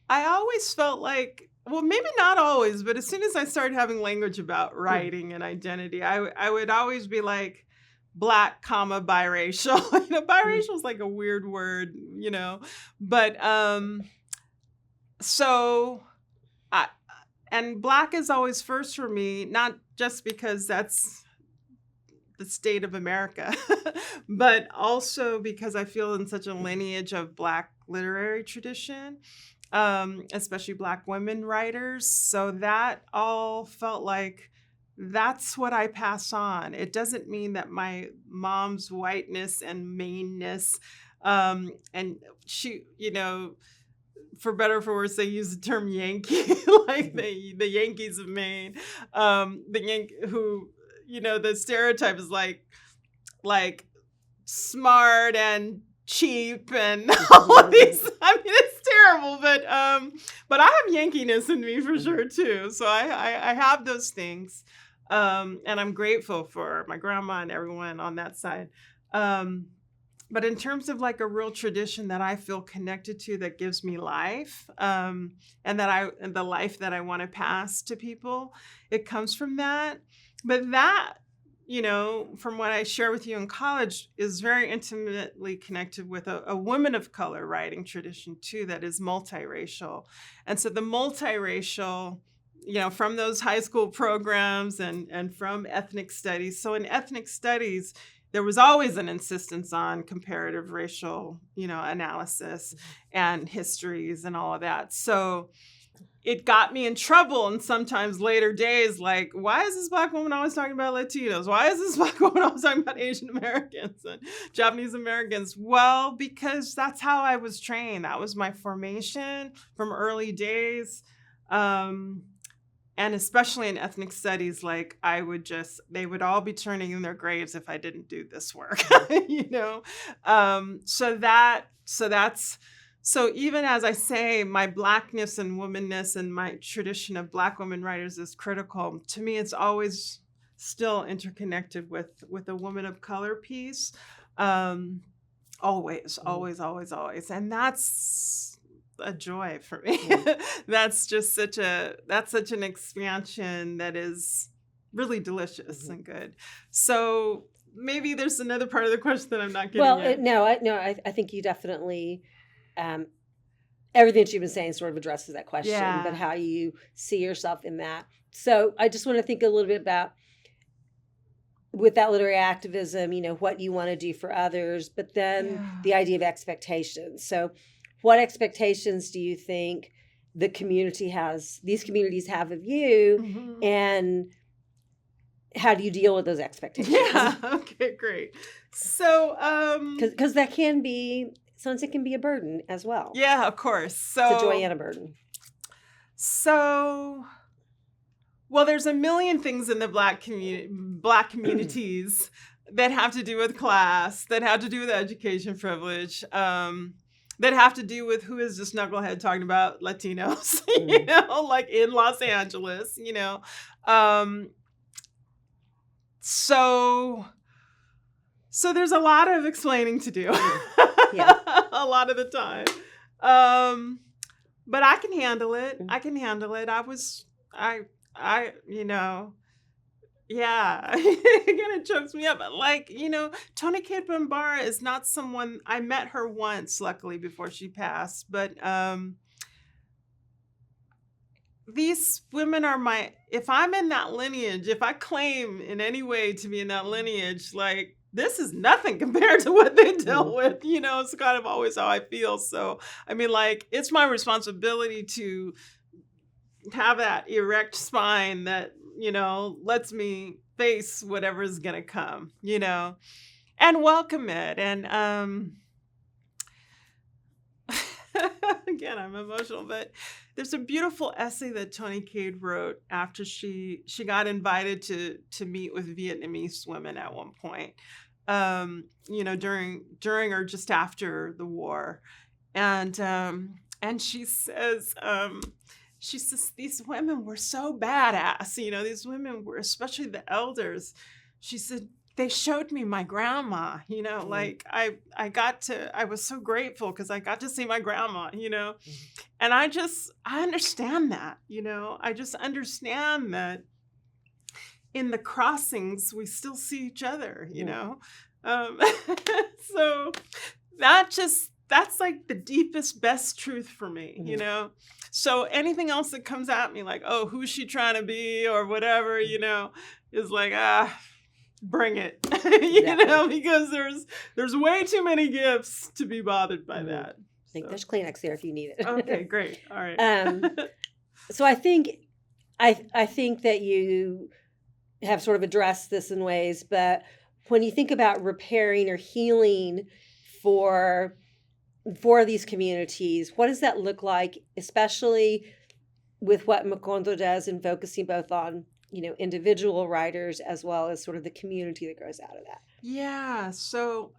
always felt like, well, maybe not always, but as soon as I started having language about writing and identity, I would always be like Black, biracial. Biracial is like a weird word, but and Black is always first for me, not just because that's the state of America, but also because I feel in such a lineage of Black literary tradition, especially Black women writers. So that all felt like that's what I pass on. It doesn't mean that my mom's whiteness and Maineness, and she, for better or for worse, they use the term Yankee, like the Yankees of Maine, who, the stereotype is like smart and cheap and all of these. I mean, it's terrible, but I have Yankiness in me for sure too. So I have those things, and I'm grateful for my grandma and everyone on that side. But in terms of like a real tradition that I feel connected to, that gives me life, and the life that I want to pass to people, it comes from that. But that, from what I share with you in college, is very intimately connected with a woman of color writing tradition too, that is multiracial. And so the multiracial, from those high school programs and from ethnic studies. So in ethnic studies, there was always an insistence on comparative racial, analysis and histories and all of that. So it got me in trouble in sometimes later days, like, why is this Black woman always talking about Latinos? Why is this Black woman always talking about Asian Americans and Japanese Americans? Well, because that's how I was trained. That was my formation from early days. And especially in ethnic studies, like they would all be turning in their graves if I didn't do this work, So even as I say, my Blackness and womanness and my tradition of Black women writers is critical. To me, it's always still interconnected with a woman of color piece. Always, always, always, always. And that's a joy for me. That's such an expansion that is really delicious and good. So maybe there's another part of the question that I'm not getting yet. I think you definitely, everything that you've been saying sort of addresses that question, but how you see yourself in that. So I just want to think a little bit about, with that literary activism, what you want to do for others, but then the idea of expectations. So what expectations do you think these communities have of you, and how do you deal with those expectations? Yeah, okay, great. So, because that can be, sometimes it can be a burden as well. Yeah, of course. So it's a joy and a burden. So, well, there's a million things in the Black communities that have to do with class, that have to do with education privilege, that have to do with who is this knucklehead talking about Latinos, like in Los Angeles, So there's a lot of explaining to do, a lot of the time. But I can handle it. Again, it chokes me up. Like, Toni Cade Bambara is not someone, I met her once, luckily, before she passed. But these women are if I'm in that lineage, if I claim in any way to be in that lineage, like, this is nothing compared to what they dealt with. It's kind of always how I feel. So, I mean, like, it's my responsibility to have that erect spine that, lets me face whatever is going to come, and welcome it. And again, I'm emotional, but there's a beautiful essay that Toni Cade wrote after she got invited to meet with Vietnamese women at one point, during or just after the war. And she says, these women were so badass, these women were, especially the elders. She said, they showed me my grandma, like I was so grateful because I got to see my grandma, and I understand that, I just understand that in the crossings, we still see each other, so that's like the deepest, best truth for me, So anything else that comes at me like, oh, who's she trying to be or whatever, is like, bring it, because there's way too many gifts to be bothered by that. I think there's Kleenex there if you need it. Okay, great. All right. So I think that you have sort of addressed this in ways, but when you think about repairing or healing for these communities, what does that look like, especially with what Macondo does in focusing both on, individual writers as well as sort of the community that grows out of that? Yeah. So,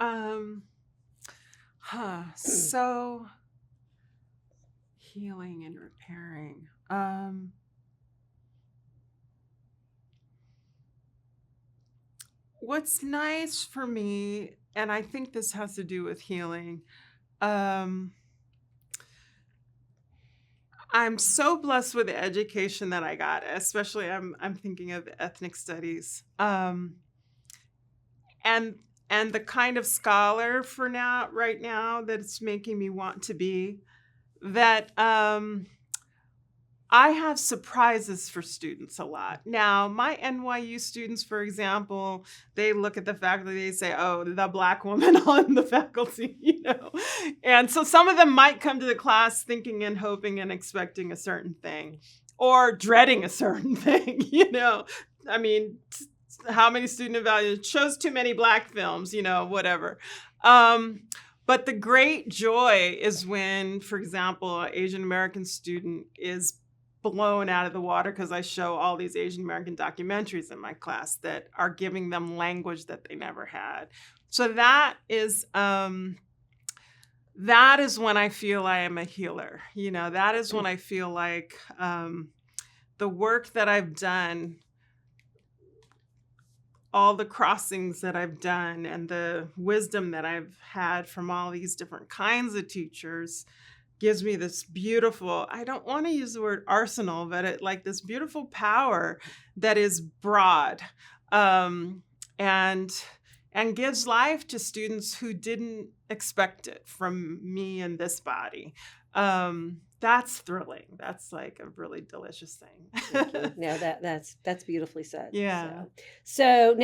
so healing and repairing. What's nice for me, and I think this has to do with healing, I'm so blessed with the education that I got, especially I'm thinking of ethnic studies, and the kind of scholar right now that it's making me want to be, that I have surprises for students a lot. Now, my NYU students, for example, they look at the faculty, they say, oh, the Black woman on the faculty, And so some of them might come to the class thinking and hoping and expecting a certain thing, or dreading a certain thing, I mean, how many student evaluations shows too many Black films, whatever. But the great joy is when, for example, an Asian American student is blown out of the water because I show all these Asian American documentaries in my class that are giving them language that they never had. So that is when I feel I am a healer. That is when I feel like the work that I've done all the crossings that I've done and the wisdom that I've had from all these different kinds of teachers gives me this beautiful, I don't want to use the word arsenal, but it like this beautiful power that is broad, and gives life to students who didn't expect it from me and this body. That's thrilling. That's like a really delicious thing. Thank you. No, that's beautifully said. Yeah. So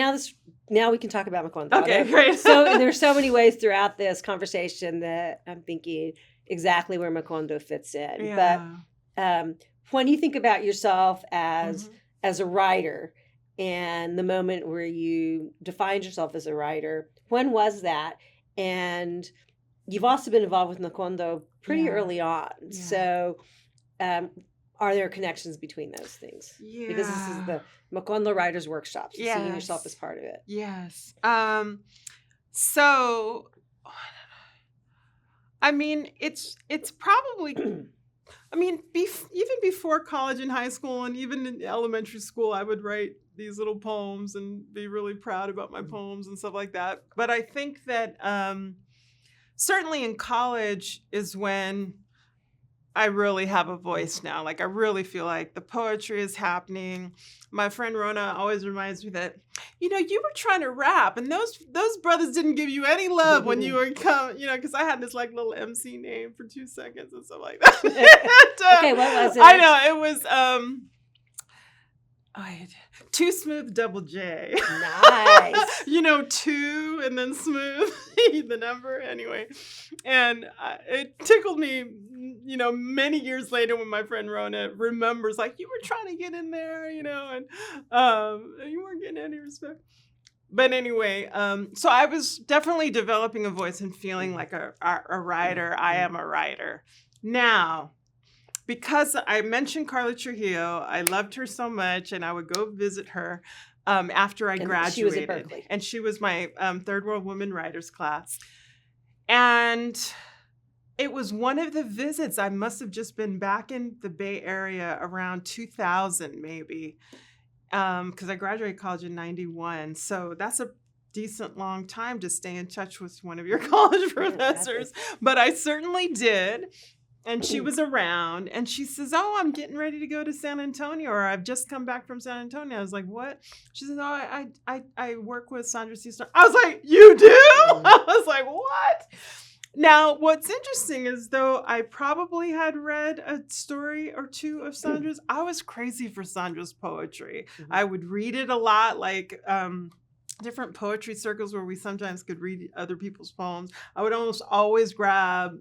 now we can talk about Macondo. Okay, great. So there's so many ways throughout this conversation that I'm thinking exactly where Macondo fits in. Yeah. But when you think about yourself as a writer and the moment where you defined yourself as a writer, when was that? And you've also been involved with Macondo pretty early on. Yeah. So are there connections between those things? Yeah. Because this is the Macondo Writers Workshop. So seeing yourself as part of it. Yes. So, I mean, it's probably, I mean, even before college and high school and even in elementary school, I would write these little poems and be really proud about my poems and stuff like that. But I think that certainly in college is when I really have a voice now. Like I really feel like the poetry is happening. My friend Rona always reminds me that, you were trying to rap and those brothers didn't give you any love when you were because I had this like little MC name for 2 seconds and stuff like that. Okay, what was it? I know, it was Too Smooth Double J. Nice. 2 and then smooth, the number anyway. And it tickled me, many years later when my friend Rona remembers, like, you were trying to get in there, and you weren't getting any respect. But anyway, so I was definitely developing a voice and feeling like a writer. I am a writer. Now, because I mentioned Carla Trujillo, I loved her so much, and I would go visit her after I graduated. She was at Berkeley. And she was my Third World Women Writers class. And it was one of the visits. I must have just been back in the Bay Area around 2000, maybe, because I graduated college in 91. So that's a decent long time to stay in touch with one of your college professors. But I certainly did. And she was around, and she says, "Oh, I'm getting ready to go to San Antonio, or I've just come back from San Antonio." I was like, "What?" She says, "Oh, I work with Sandra Cisneros." I was like, "You do?" I was like, "What?" Now, what's interesting is, though I probably had read a story or two of Sandra's, I was crazy for Sandra's poetry. I would read it a lot, like different poetry circles where we sometimes could read other people's poems. I would almost always grab,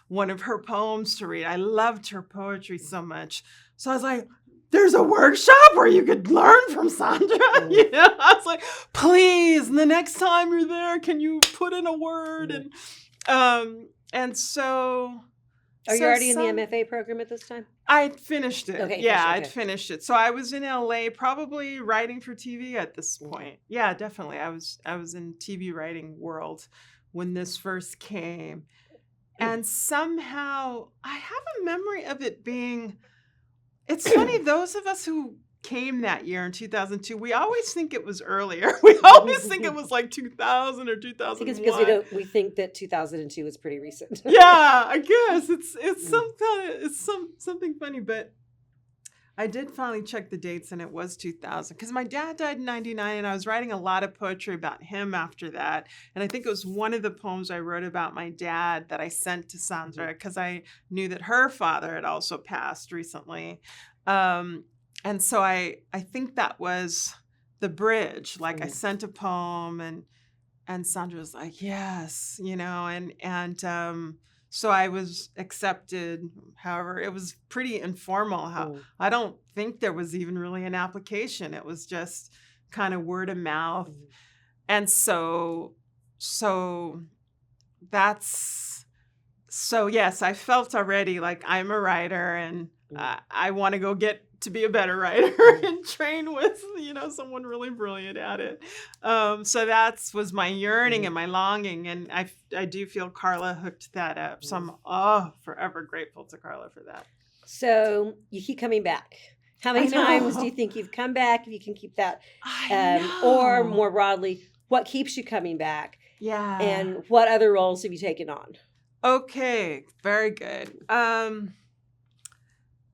one of her poems to read. I loved her poetry so much. So I was like, there's a workshop where you could learn from Sandra. I was like, please, the next time you're there, can you put in a word? And so... Are you already in the MFA program at this time? I'd finished it. Okay, I'd finished it. So I was in LA, probably writing for TV at this point. Yeah, definitely. I was in TV writing world when this first came. And somehow I have a memory of it being, it's funny, those of us who came that year in 2002, we always think it was earlier. We always think it was like 2000 or 2001. I think it's because we think that 2002 is pretty recent. Yeah, I guess it's something funny, but I did finally check the dates, and it was 2000 because my dad died in 99, and I was writing a lot of poetry about him after that. And I think it was one of the poems I wrote about my dad that I sent to Sandra because I knew that her father had also passed recently. And so I think that was the bridge. Like I sent a poem and Sandra was like, yes, and so I was accepted. However, it was pretty informal. I don't think there was even really an application. It was just kind of word of mouth. And so yes, I felt already like I'm a writer and I want to go get to be a better writer and train with, someone really brilliant at it. So that was my yearning and my longing. And I do feel Carla hooked that up. So I'm forever grateful to Carla for that. So you keep coming back. How many I know. times do you think you've come back? If you can keep that, I or know. more broadly, what keeps you coming back, Yeah. and what other roles have you taken on? Okay, very good.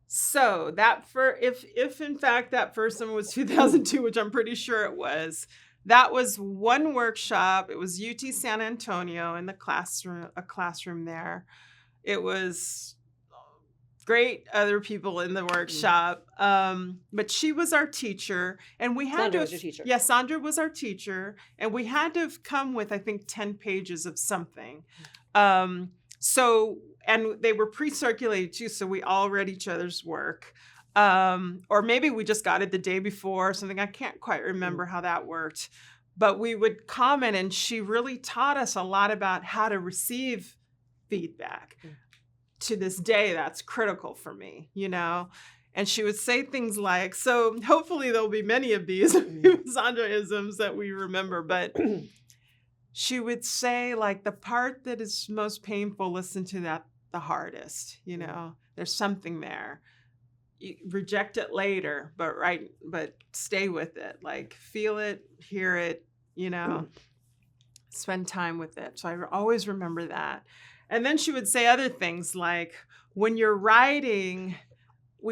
So that if in fact that first one was 2002, which I'm pretty sure it was, that was one workshop. It was UT San Antonio in the classroom, a classroom there. It was great other people in the workshop. But she was our teacher, and we had Sandra to was your teacher. Yeah, Sandra was our teacher, and we had to have come with, I think, 10 pages of something. And they were pre-circulated too, so we all read each other's work. Or maybe we just got it the day before or something. I can't quite remember how that worked. But we would comment, and she really taught us a lot about how to receive feedback. To this day, that's critical for me, And she would say things like, so hopefully there'll be many of these Sandra-isms that we remember, but she would say, like, the part that is most painful, listen to that the hardest, There's something there. You reject it later, but stay with it. Like, feel it, hear it, spend time with it. So I always remember that. And then she would say other things like, when you're writing,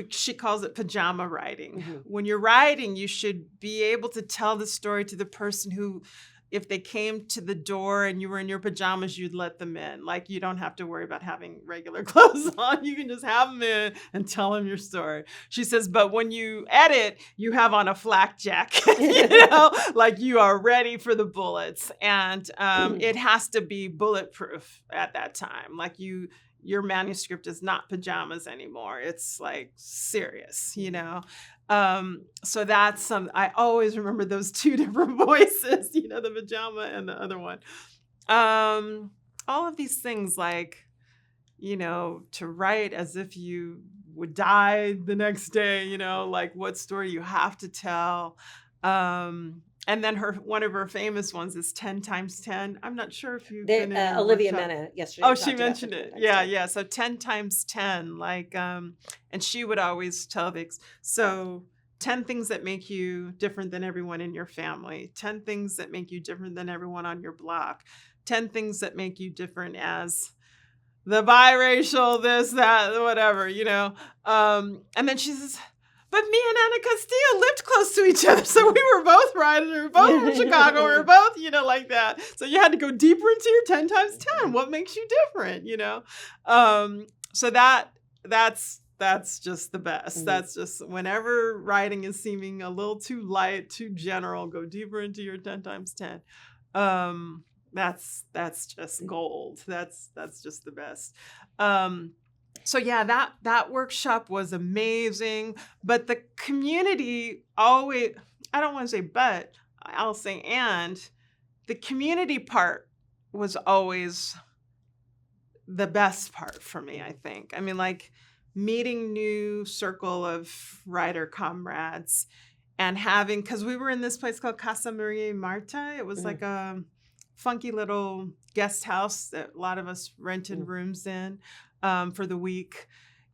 she calls it pajama writing. Mm-hmm. When you're writing, you should be able to tell the story to the person who, if they came to the door and you were in your pajamas, you'd let them in. Like, you don't have to worry about having regular clothes on. You can just have them in and tell them your story. She says, but when you edit, you have on a flak jacket, like you are ready for the bullets. And it has to be bulletproof at that time. Like, your manuscript is not pajamas anymore. It's like serious, So that's I always remember those two different voices, the pajama and the other one. All of these things, like, to write as if you would die the next day, like what story you have to tell. And then one of her famous ones is 10 times 10. I'm not sure if you've been in Olivia workshop. Mena yesterday. Oh, she mentioned it. Yeah. So 10 times 10, like, and she would always tell things. So 10 things that make you different than everyone in your family. 10 things that make you different than everyone on your block. 10 things that make you different as the biracial, this, that, whatever, And then she says, but me and Anna Castillo lived close to each other. So we were both writers. We were both from Chicago. We were both, like that. So you had to go deeper into your 10 times 10. What makes you different, So that's just the best. Mm-hmm. That's just, whenever writing is seeming a little too light, too general, go deeper into your 10 times 10. That's just gold. That's just the best. So yeah, that workshop was amazing, but the community always, I don't want to say but, I'll say and, the community part was always the best part for me, I think. I mean, like, meeting new circle of writer comrades and having, because we were in this place called Casa Maria y Marta. It was like a funky little guest house that a lot of us rented rooms in. For the week.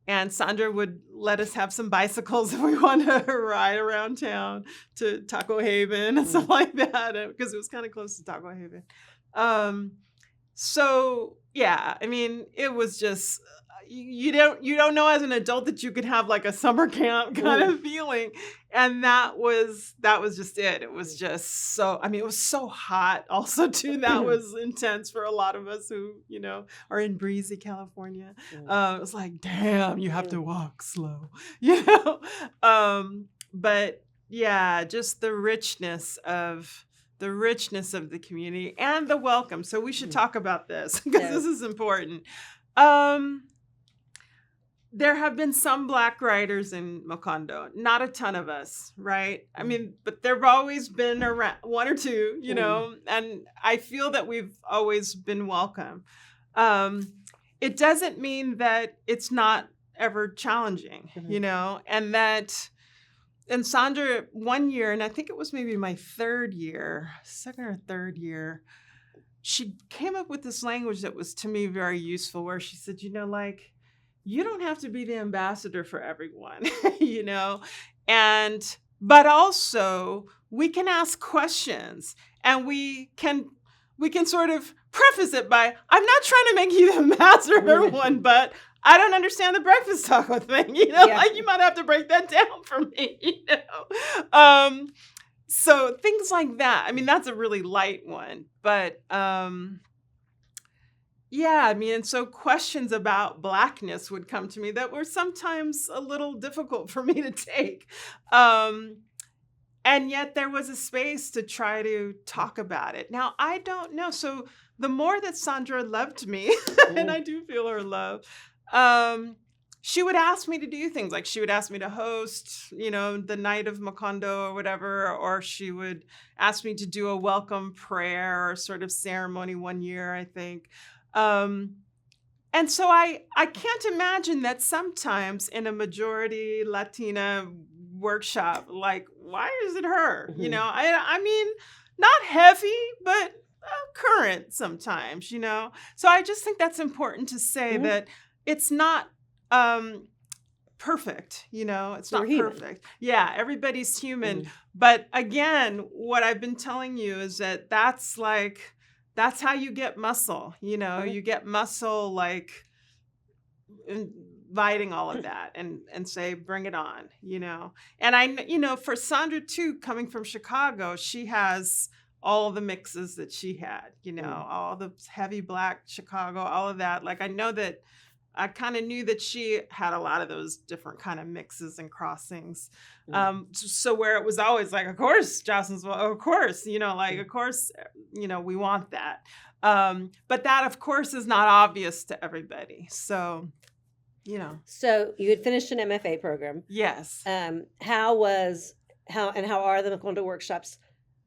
And Sandra would let us have some bicycles if we wanted to ride around town to Taco Haven and stuff like that, because it was kind of close to Taco Haven. So yeah, I mean, it was just, you don't know as an adult that you could have like a summer camp kind of feeling. And that was just it. It was just so, I mean, it was so hot also too. That was intense for a lot of us who, are in breezy California. It was like, damn, you have to walk slow, but yeah, just the richness of the community and the welcome. So we should talk about this because this is important. There have been some Black writers in Macondo, not a ton of us, right? I mean, but there have always been around one or two, and I feel that we've always been welcome. It doesn't mean that it's not ever challenging, and Sandra, one year, and I think it was maybe my second or third year, she came up with this language that was to me very useful, where she said, you don't have to be the ambassador for everyone, you know, but also we can ask questions, and we can sort of preface it by, I'm not trying to make you the ambassador of everyone, but I don't understand the breakfast taco thing, you know, like you might have to break that down for me, you know. So things like that. I mean, that's a really light one, but yeah, I mean, and so questions about Blackness would come to me that were sometimes a little difficult for me to take. And yet there was a space to try to talk about it. Now, I don't know. So the more that Sandra loved me, and I do feel her love, she would ask me to do things. Like she would ask me to host, you know, the night of Macondo or whatever, or she would ask me to do a welcome prayer or sort of ceremony one year, I think. And so I can't imagine that sometimes in a majority Latina workshop, like, why is it her? You know, I mean, not heavy, but current sometimes, you know? So I just think that's important to say that it's not perfect, you know, it's not perfect. Yeah, everybody's human. But again, what I've been telling you is that that's how you get muscle, you know, you get muscle, like inviting all of that and say, bring it on, you know. And you know, for Sandra too, coming from Chicago, she has all the mixes that she had, you know, all the heavy Black Chicago, all of that. Like, I kind of knew that she had a lot of those different kind of mixes and crossings. So where it was always like, of course, Josslyn's, well, of course, you know, like, of course, you know, we want that. But that, of course, is not obvious to everybody. So, you know. So you had finished an MFA program. Yes. How are the Macondo workshops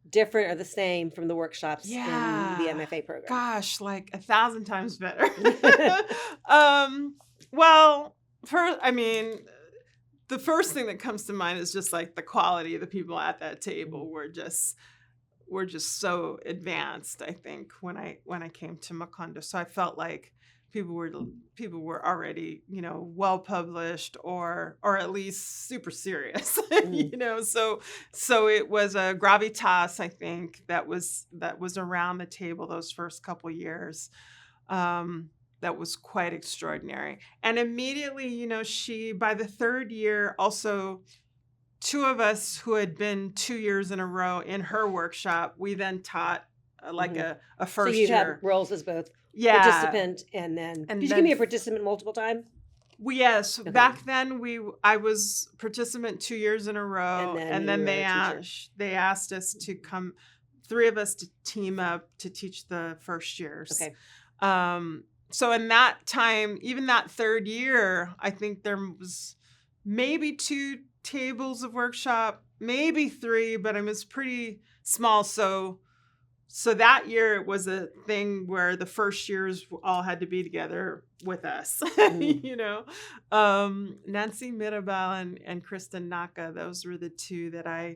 different or the same from the workshops in the MFA program? Gosh, like 1,000 times better. Well, the first thing that comes to mind is just like the quality of the people at that table were just so advanced, I think, when I came to Macondo. So I felt like people were already, you know, well published or at least super serious, you know. So it was a gravitas, I think, that was around the table those first couple years. That was quite extraordinary. And immediately, you know, by the third year, also two of us who had been 2 years in a row in her workshop, we then taught a first year. So you had roles as both participant and then. Did you give me a participant multiple time? Yes. Okay. Back then I was participant 2 years in a row, and then they asked us to come, three of us to team up to teach the first years. Okay. So in that time, even that third year, I think there was maybe 2 tables of workshop, maybe 3, but it was pretty small. So that year it was a thing where the first years all had to be together with us, you know. Nancy Mirabal and Kristen Naka, those were the 2 that I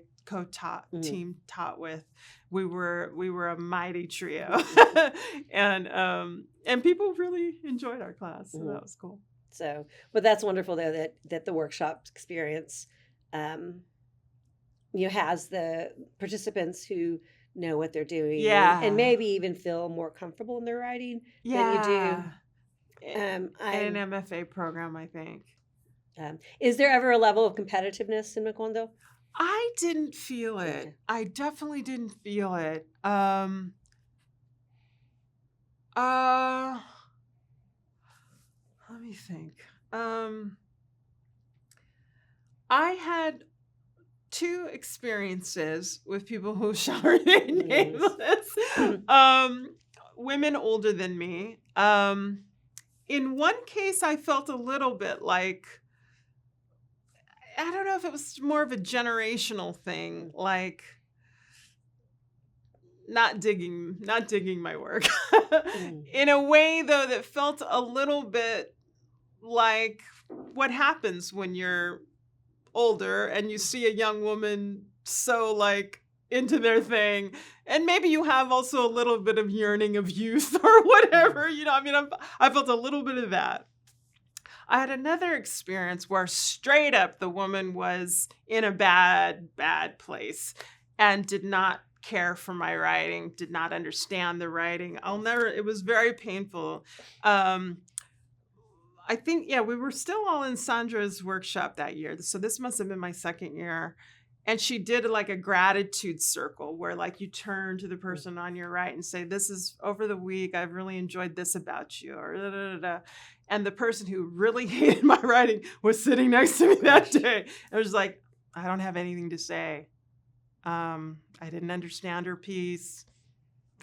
team taught with. We were a mighty trio, and people really enjoyed our class, so that was cool. So, but that's wonderful though that the workshop experience, has the participants who know what they're doing, and maybe even feel more comfortable in their writing than you do in an MFA program, I think. Is there ever a level of competitiveness in Macondo? I didn't feel it. Okay. I definitely didn't feel it. Let me think. I had 2 experiences with people who shall remain nameless. Women older than me. In one case, I felt a little bit like, I don't know if it was more of a generational thing, like not digging my work. In a way, though, that felt a little bit like what happens when you're older and you see a young woman so like into their thing, and maybe you have also a little bit of yearning of youth or whatever, you know. I mean, I felt a little bit of that. I had another experience where straight up the woman was in a bad place and did not care for my writing, did not understand the writing. It was very painful. I think, we were still all in Sandra's workshop that year. So this must have been my second year. And she did like a gratitude circle where like you turn to the person on your right and say, this is over the week, I've really enjoyed this about you, or da, da, da, da. And the person who really hated my writing was sitting next to me that day. I was like, I don't have anything to say. I didn't understand her piece.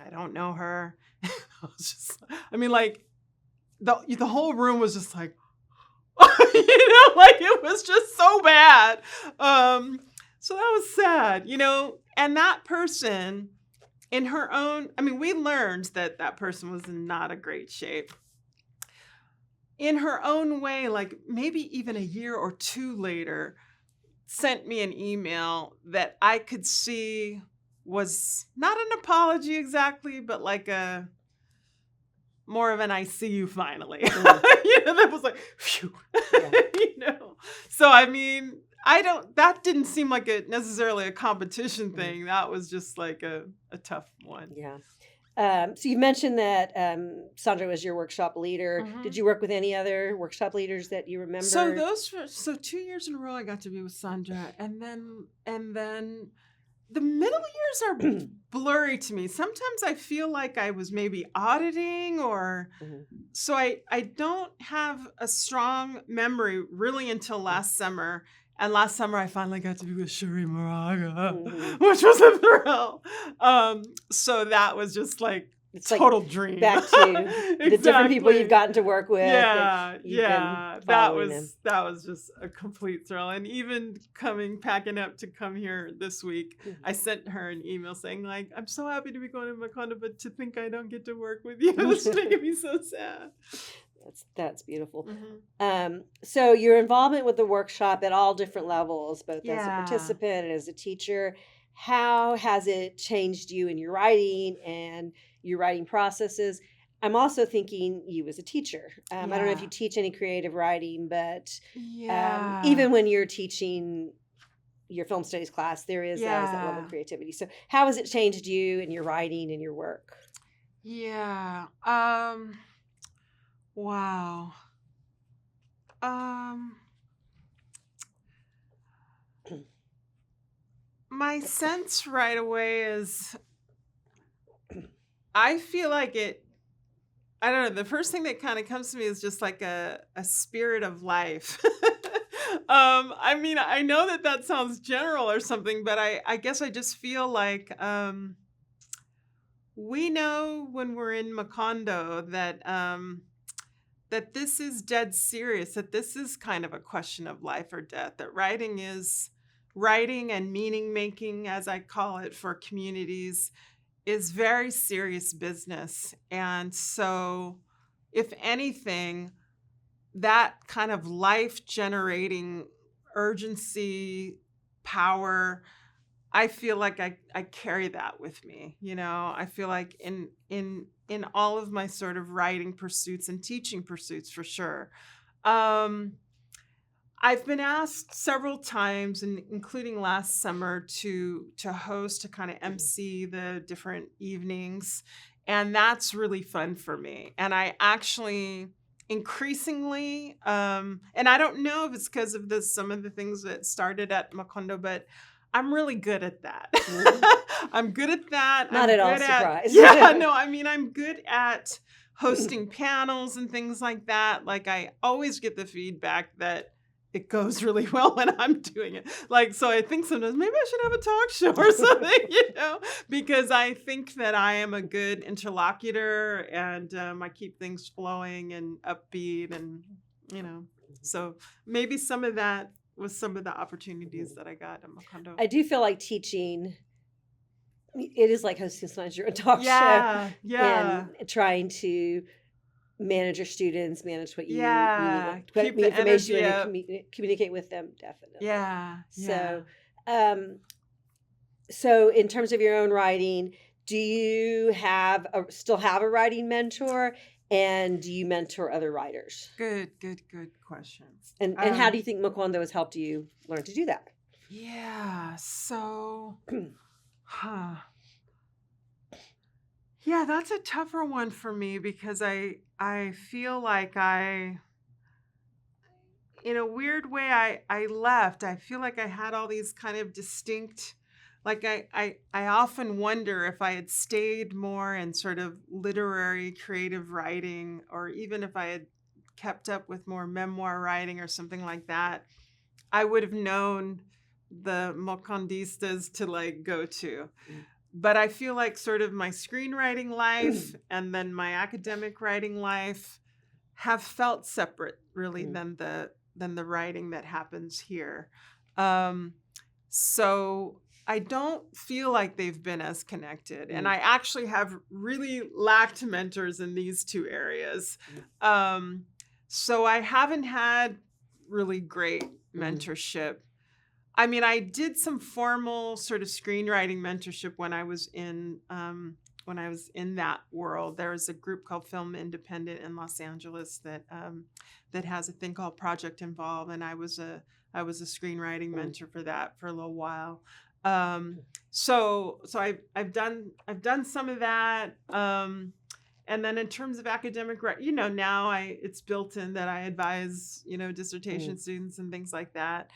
I don't know her. The whole room was just like, like it was just so bad. So that was sad, and that person in her own, we learned that person was in not a great shape. In her own way, like maybe even a year or two later, sent me an email that I could see was not an apology exactly, but like more of an I see you finally. That was like, phew. Yeah. So that didn't seem like necessarily a competition thing. That was just like a tough one. Yeah. So you mentioned that Sandra was your workshop leader. Mm-hmm. Did you work with any other workshop leaders that you remember? So 2 years in a row I got to be with Sandra, and then the middle years are blurry to me. Sometimes I feel like I was maybe auditing so I don't have a strong memory really until last summer. And last summer I finally got to be with Cherríe Moraga, which was a thrill. So that was just like total dream. Back to the different people you've gotten to work with. Yeah. That was just a complete thrill. And even packing up to come here this week, I sent her an email saying like, I'm so happy to be going to Macondo, but to think I don't get to work with you, it's making me so sad. That's beautiful. Mm-hmm. So your involvement with the workshop at all different levels, both as a participant and as a teacher, how has it changed you in your writing and your writing processes? I'm also thinking you as a teacher. I don't know if you teach any creative writing, but even when you're teaching your film studies class, there is that level of creativity. So how has it changed you in your writing and your work? Yeah. Wow. My sense right away is I feel like I don't know, the first thing that kind of comes to me is just like a spirit of life. I know that sounds general or something, but I guess I just feel like we know when we're in Macondo that this is dead serious, that this is kind of a question of life or death, that writing and meaning making, as I call it, for communities is very serious business. And so if anything, that kind of life generating urgency, power, I feel like I carry that with me. I feel like in all of my sort of writing pursuits and teaching pursuits, for sure. I've been asked several times, including last summer, to host, to kind of MC the different evenings. And that's really fun for me. And I actually increasingly, and I don't know if it's because of some of the things that started at Macondo, but I'm really good at that. I'm good at that. Not at all surprised. I'm good at hosting panels and things like that. Like I always get the feedback that it goes really well when I'm doing it. Like, so I think sometimes maybe I should have a talk show or something, because I think that I am a good interlocutor and I keep things flowing and upbeat and, so maybe some of that was some of the opportunities that I got at Macondo. I do feel like teaching, it is like hosting sometimes you're a talk show. Yeah. And trying to manage your students, manage what you need, keep the information energy communicate with them, definitely. Yeah. So in terms of your own writing, do you still have a writing mentor? And do you mentor other writers? Good question. And how do you think Macondo has helped you learn to do that? Yeah, so, yeah, that's a tougher one for me because I feel like in a weird way, I left. I feel like I had all these kind of distinct, like I often wonder if I had stayed more in sort of literary creative writing, or even if I had kept up with more memoir writing or something like that, I would have known the Macondistas to like go to. But I feel like sort of my screenwriting life and then my academic writing life have felt separate really than the writing that happens here. So I don't feel like they've been as connected. And I actually have really lacked mentors in these two areas. So I haven't had really great mentorship. I mean, I did some formal sort of screenwriting mentorship when I was in that world. There was a group called Film Independent in Los Angeles that has a thing called Project Involve, and I was a screenwriting mentor for that for a little while. So I've done some of that. And then in terms of academic, now it's built in that I advise, dissertation students and things like that.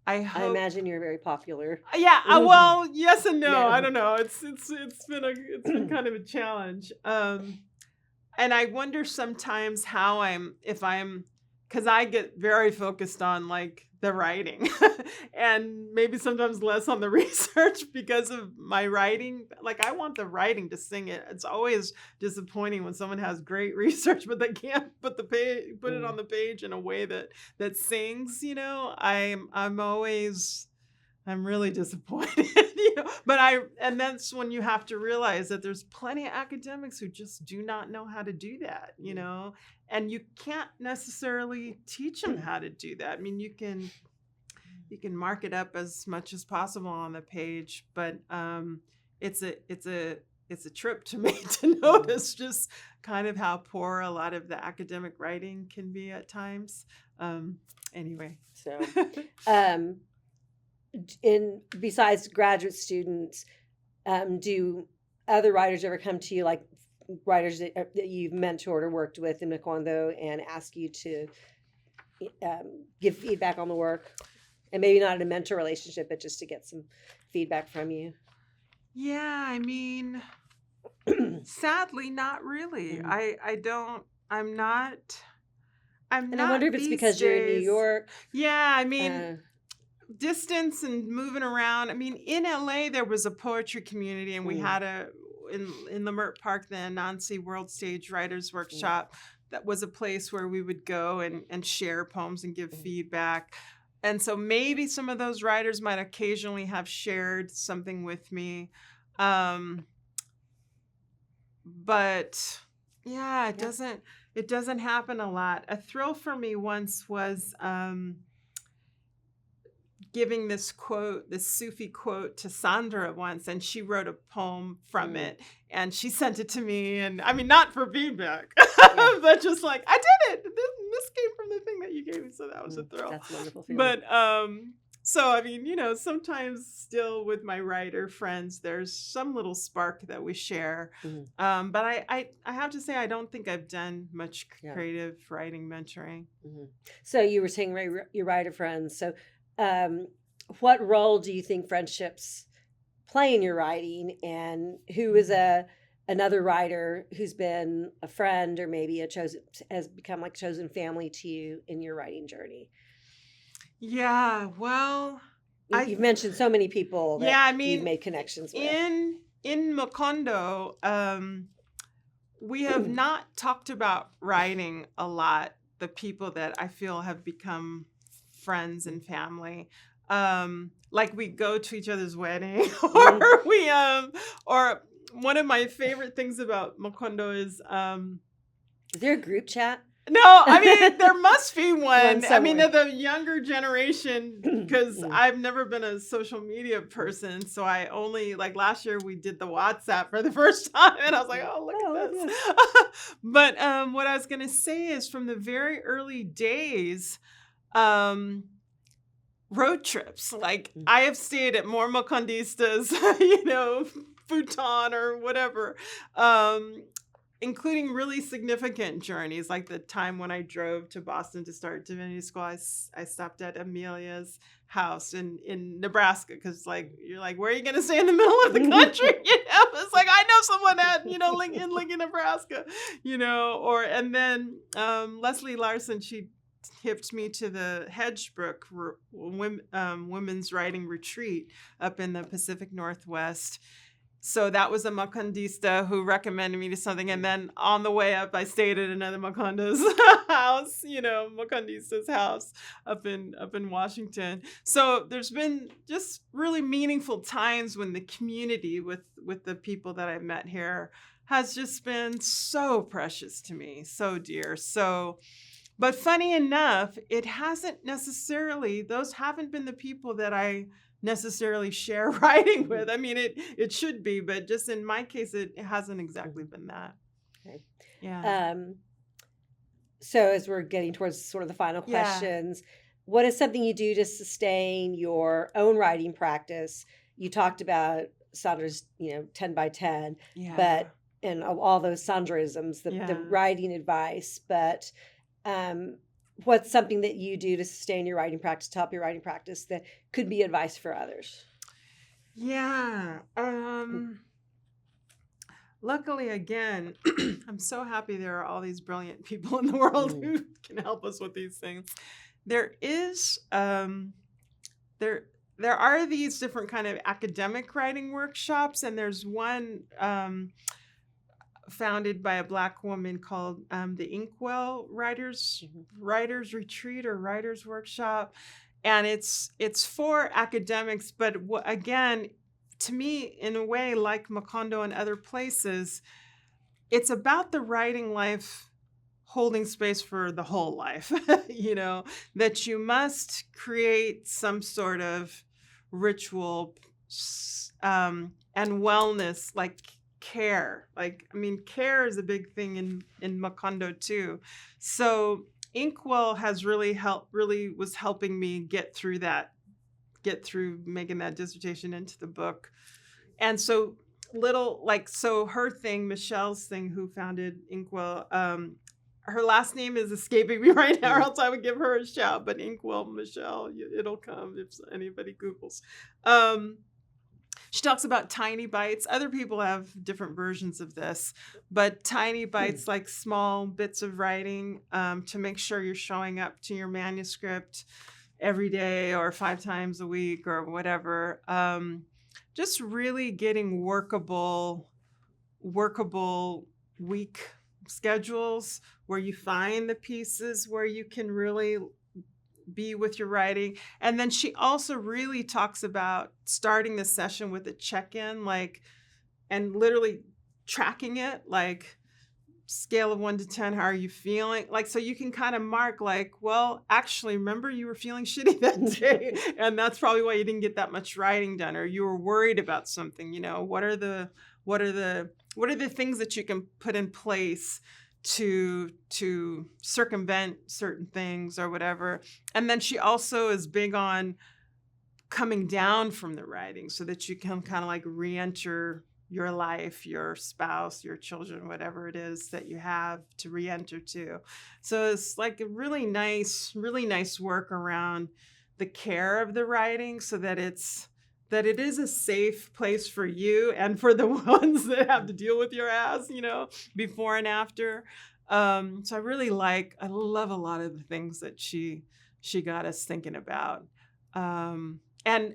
I imagine you're very popular. Yeah. Well, yes and no. Yeah. I don't know. It's been kind of a challenge. And I wonder sometimes because I get very focused on like the writing and maybe sometimes less on the research because of my writing. Like I want the writing to sing it. It's always disappointing when someone has great research, but they can't put it on the page in a way that sings, I'm really disappointed, and that's when you have to realize that there's plenty of academics who just do not know how to do that, and you can't necessarily teach them how to do that. I mean, you can mark it up as much as possible on the page, but it's a trip to me to notice just kind of how poor a lot of the academic writing can be at times. Anyway, so besides graduate students, do other writers ever come to you, like writers that you've mentored or worked with in Macondo, and ask you to give feedback on the work? And maybe not in a mentor relationship, but just to get some feedback from you. Yeah, I mean, sadly, not really. I'm not. And I wonder if it's because you're in New York. Yeah, I mean, distance and moving around. I mean, in LA, there was a poetry community, and we had in Leimert Park, the Anansi World Stage Writers Workshop. That was a place where we would go and share poems and give feedback. And so maybe some of those writers might occasionally have shared something with me. But yeah, it doesn't happen a lot. A thrill for me once was giving this Sufi quote to Sandra once, and she wrote a poem from it, and she sent it to me, and I mean, not for feedback, but just like, I did it. This came from the thing that you gave me, so that was a thrill. That's a wonderful feeling. But so I mean, sometimes still with my writer friends, there's some little spark that we share. But I have to say, I don't think I've done much creative writing mentoring. So you were saying your writer friends. So what role do you think friendships play in your writing, and who is another writer who's been a friend or maybe has become like chosen family to you in your writing journey? Yeah, well, you've mentioned so many people that you've made connections with. In Macondo, we have not talked about writing a lot, the people that I feel have become friends and family. Like we go to each other's wedding, or one of my favorite things about Macondo is there a group chat? No, I mean, there must be one. I mean, somewhere. of the younger generation, because I've never been a social media person. So I only, like last year, we did the WhatsApp for the first time. And I was like, oh, look at this. But what I was going to say is from the very early days, road trips. Like I have stayed at more Macondistas, futon or whatever. Including really significant journeys, like the time when I drove to Boston to start Divinity School. I stopped at Amelia's house in Nebraska because, like, you're like, where are you going to stay in the middle of the country? It's like I know someone at in Lincoln, Nebraska, and then Leslie Larson, she hipped me to the Hedgebrook women's writing retreat up in the Pacific Northwest. So that was a Macondista who recommended me to something. And then on the way up, I stayed at another Macondo's house, Macondista's house up in Washington. So there's been just really meaningful times when the community with the people that I've met here has just been so precious to me, so dear. But funny enough, it hasn't necessarily, those haven't been the people that I necessarily share writing with. I mean, it should be, but just in my case, it hasn't exactly been that. Okay. Yeah. So as we're getting towards sort of the final questions, what is something you do to sustain your own writing practice? You talked about Sandra's, 10 by 10, but and all those Sandraisms, the writing advice, but what's something that you do to sustain your writing practice, to help your writing practice that could be advice for others? Yeah. Luckily, again, I'm so happy there are all these brilliant people in the world who can help us with these things. There is, there are these different kind of academic writing workshops, and there's one founded by a Black woman called the Inkwell Writers Retreat or Writers Workshop, and it's for academics. But again, to me, in a way, like Macondo and other places, it's about the writing life holding space for the whole life. That you must create some sort of ritual and wellness, like care. Care is a big thing in Macondo too. So Inkwell has really was helping me get through making that dissertation into the book. And so her thing, Michelle's thing, who founded Inkwell, her last name is escaping me right now, or else I would give her a shout, but Inkwell Michelle, it'll come if anybody Googles. She talks about tiny bites. Other people have different versions of this, but tiny bites, like small bits of writing, to make sure you're showing up to your manuscript every day or 5 times a week or whatever. Just really getting workable week schedules where you find the pieces where you can really be with your writing. And then she also really talks about starting the session with a check-in, and literally tracking it, like scale of 1 to 10, how are you feeling? So you can kind of mark well, actually, remember you were feeling shitty that day. And that's probably why you didn't get that much writing done, or you were worried about something. What are the things that you can put in place to circumvent certain things or whatever. And then she also is big on coming down from the writing so that you can kind of re-enter your life, your spouse, your children, whatever it is that you have to re-enter to. So it's a really nice work around the care of the writing so that it is a safe place for you and for the ones that have to deal with your ass, before and after. So I love a lot of the things that she got us thinking about. And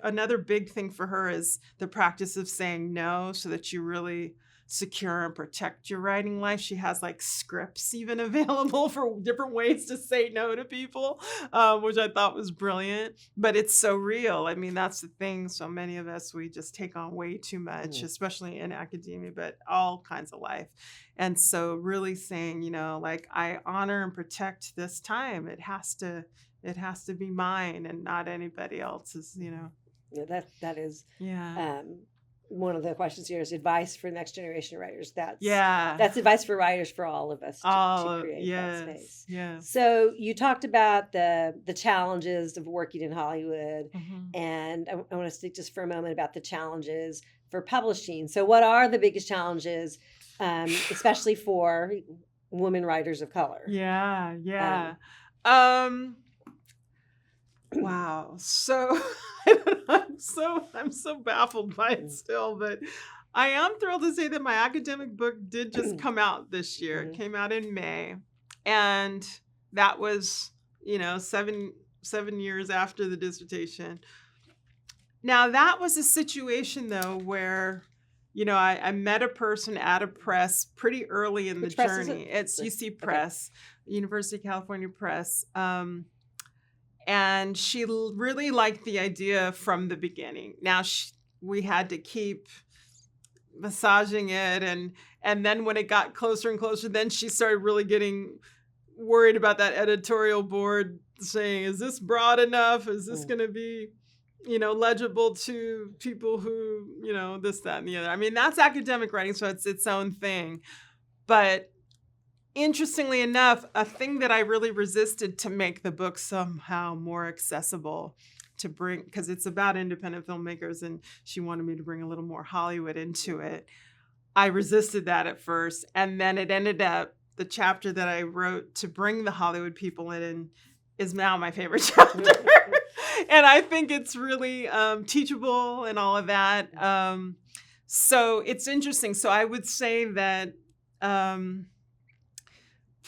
another big thing for her is the practice of saying no, so that you really secure and protect your writing life. She has like scripts even available for different ways to say no to people, which I thought was brilliant. But it's so real. I mean, that's the thing. So many of us, we just take on way too much, especially in academia, but all kinds of life. And so really saying, like, I honor and protect this time. It has to be mine and not anybody else's, Yeah, that is Yeah. one of the questions here is advice for next generation writers. Yeah. That's advice for writers, for all of us to create that space. Yes. So you talked about the challenges of working in Hollywood, Mhm. and I want to speak just for a moment about the challenges for publishing. So what are the biggest challenges, especially for women writers of color? Yeah. Wow. So I don't know, I'm so baffled by it still, but I am thrilled to say that my academic book did just come out this year. It came out in May, and that was 7 years after the dissertation. Now that was a situation though where I met a person at a press pretty early in Which the press is journey. it? It's UC Press, University of California Press. And she really liked the idea from the beginning. Now we had to keep massaging it, and then when it got closer and closer, then she started really getting worried about that editorial board saying, "Is this broad enough? Is this going to be, legible to people who, this, that, and the other?" I mean, that's academic writing, so it's its own thing, but. Interestingly enough, a thing that I really resisted to make the book somehow more accessible to bring, because it's about independent filmmakers and she wanted me to bring a little more Hollywood into it. I resisted that at first. And then it ended up, the chapter that I wrote to bring the Hollywood people in is now my favorite chapter. And I think it's really teachable and all of that. So it's interesting. So I would say that...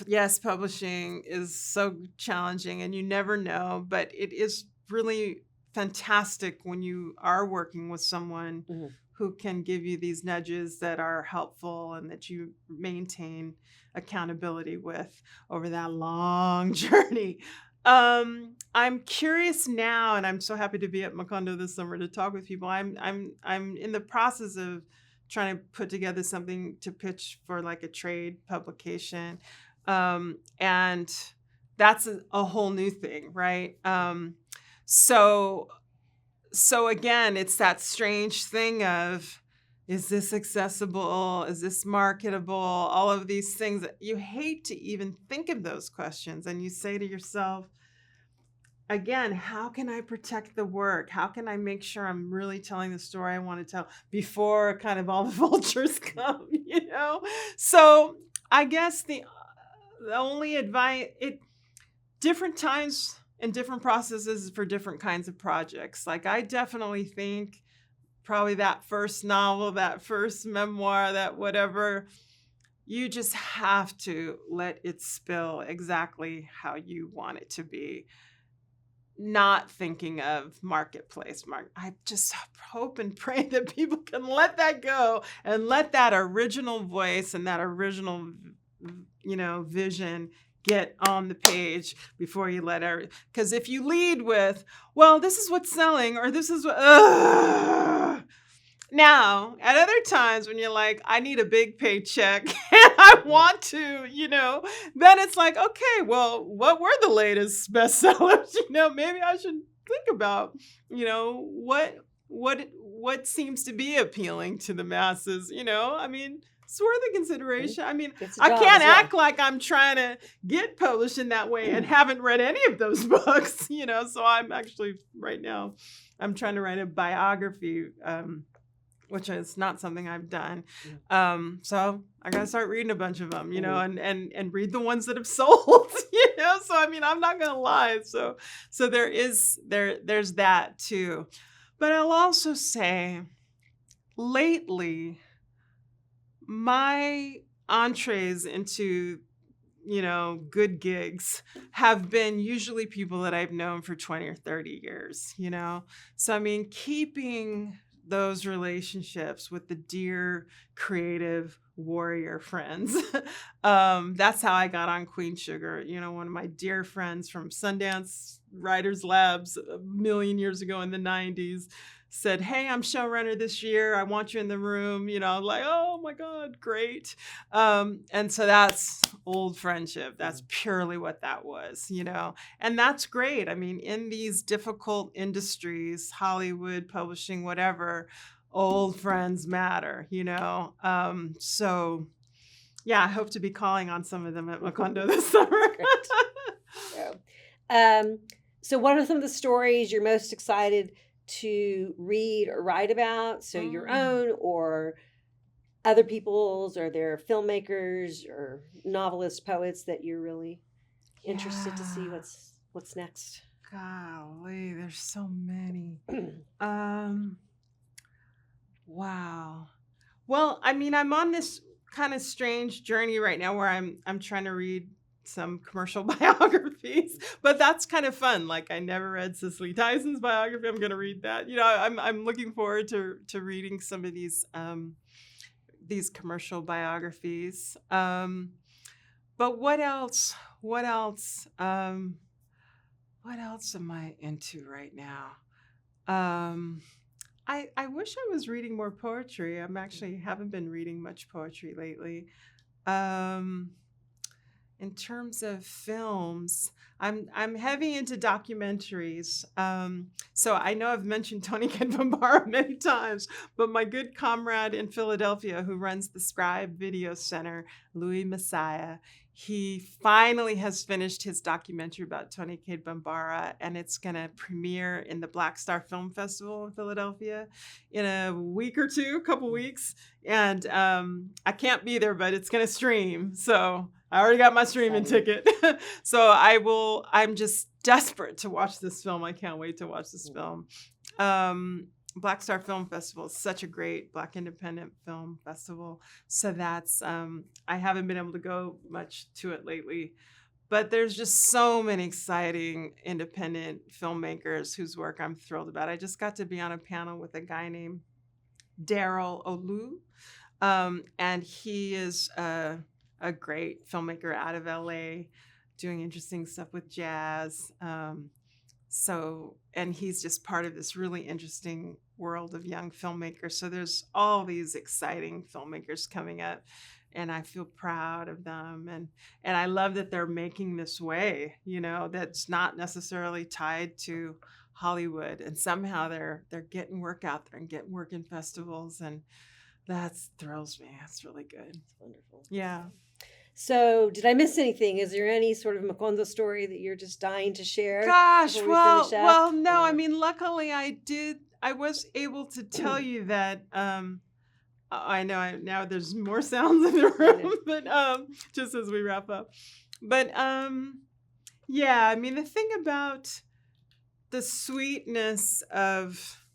yes, publishing is so challenging and you never know, but it is really fantastic when you are working with someone who can give you these nudges that are helpful and that you maintain accountability with over that long journey. I'm curious now, and I'm so happy to be at Macondo this summer to talk with people. I'm in the process of trying to put together something to pitch for like a trade publication. And that's a whole new thing, right? So again, it's that strange thing of, is this accessible? Is this marketable? All of these things that you hate to even think of those questions. And you say to yourself, again, how can I protect the work? How can I make sure I'm really telling the story I want to tell before kind of all the vultures come, So I guess the only advice, different times and different processes for different kinds of projects. Like I definitely think probably that first novel, that first memoir, that whatever, you just have to let it spill exactly how you want it to be. Not thinking of marketplace. I just hope and pray that people can let that go and let that original voice and that original vision get on the page before you let her. Because if you lead with, well, this is what's selling, or this is what, now, at other times when you're like, I need a big paycheck and I want to, then it's like, okay, well, what were the latest bestsellers? Maybe I should think about, what seems to be appealing to the masses, I mean, it's worth a consideration. I mean, I can't act like I'm trying to get published in that way and haven't read any of those books, so I'm actually right now, I'm trying to write a biography, which is not something I've done. So I got to start reading a bunch of them, and read the ones that have sold, so, I mean, I'm not going to lie. So there's that too. But I'll also say lately, my entrees into, good gigs have been usually people that I've known for 20 or 30 years, So, I mean, keeping those relationships with the dear creative warrior friends. That's how I got on Queen Sugar. One of my dear friends from Sundance Writers Labs a million years ago in the 90s said, "Hey, I'm showrunner this year. I want you in the room." I'm like, "Oh my God, great." And so that's old friendship. That's purely what that was, and that's great. I mean, in these difficult industries, Hollywood, publishing, whatever, old friends matter, so yeah, I hope to be calling on some of them at Macondo this summer. So what are some of the stories you're most excited to read or write about? So your own or other people's, or their filmmakers or novelists, poets that you're really interested to see what's next? Golly, there's so many. Wow. Well, I mean, I'm on this kind of strange journey right now where I'm trying to read some commercial biographies, but that's kind of fun. Like, I never read Cicely Tyson's biography. I'm going to read that. I'm looking forward to reading some of these commercial biographies. But what else? What else am I into right now? I wish I was reading more poetry. Haven't been reading much poetry lately. In terms of films, I'm heavy into documentaries. So I know I've mentioned Tony Bambara many times, but my good comrade in Philadelphia who runs the Scribe Video Center, Louis Messiah, he finally has finished his documentary about Tony Bambara, and it's going to premiere in the Black Star Film Festival in Philadelphia in a week or two, couple weeks. And I can't be there, but it's going to stream. So I already got my streaming ticket. So I'm just desperate to watch this film. I can't wait to watch this film. Black Star Film Festival is such a great Black independent film festival. So that's, I haven't been able to go much to it lately, but there's just so many exciting independent filmmakers whose work I'm thrilled about. I just got to be on a panel with a guy named Daryl Olu, and he is a great filmmaker out of LA doing interesting stuff with jazz. And he's just part of this really interesting world of young filmmakers. So there's all these exciting filmmakers coming up, and I feel proud of them. And I love that they're making this way, that's not necessarily tied to Hollywood. And somehow they're getting work out there and getting work in festivals. And that thrills me. That's really good. It's wonderful. Yeah. So, did I miss anything? Is there any sort of Macondo story that you're just dying to share? Gosh, well, no. I mean, luckily, I was able to tell you that. I know now there's more sounds in the room, but just as we wrap up. But yeah, I mean, the thing about the sweetness of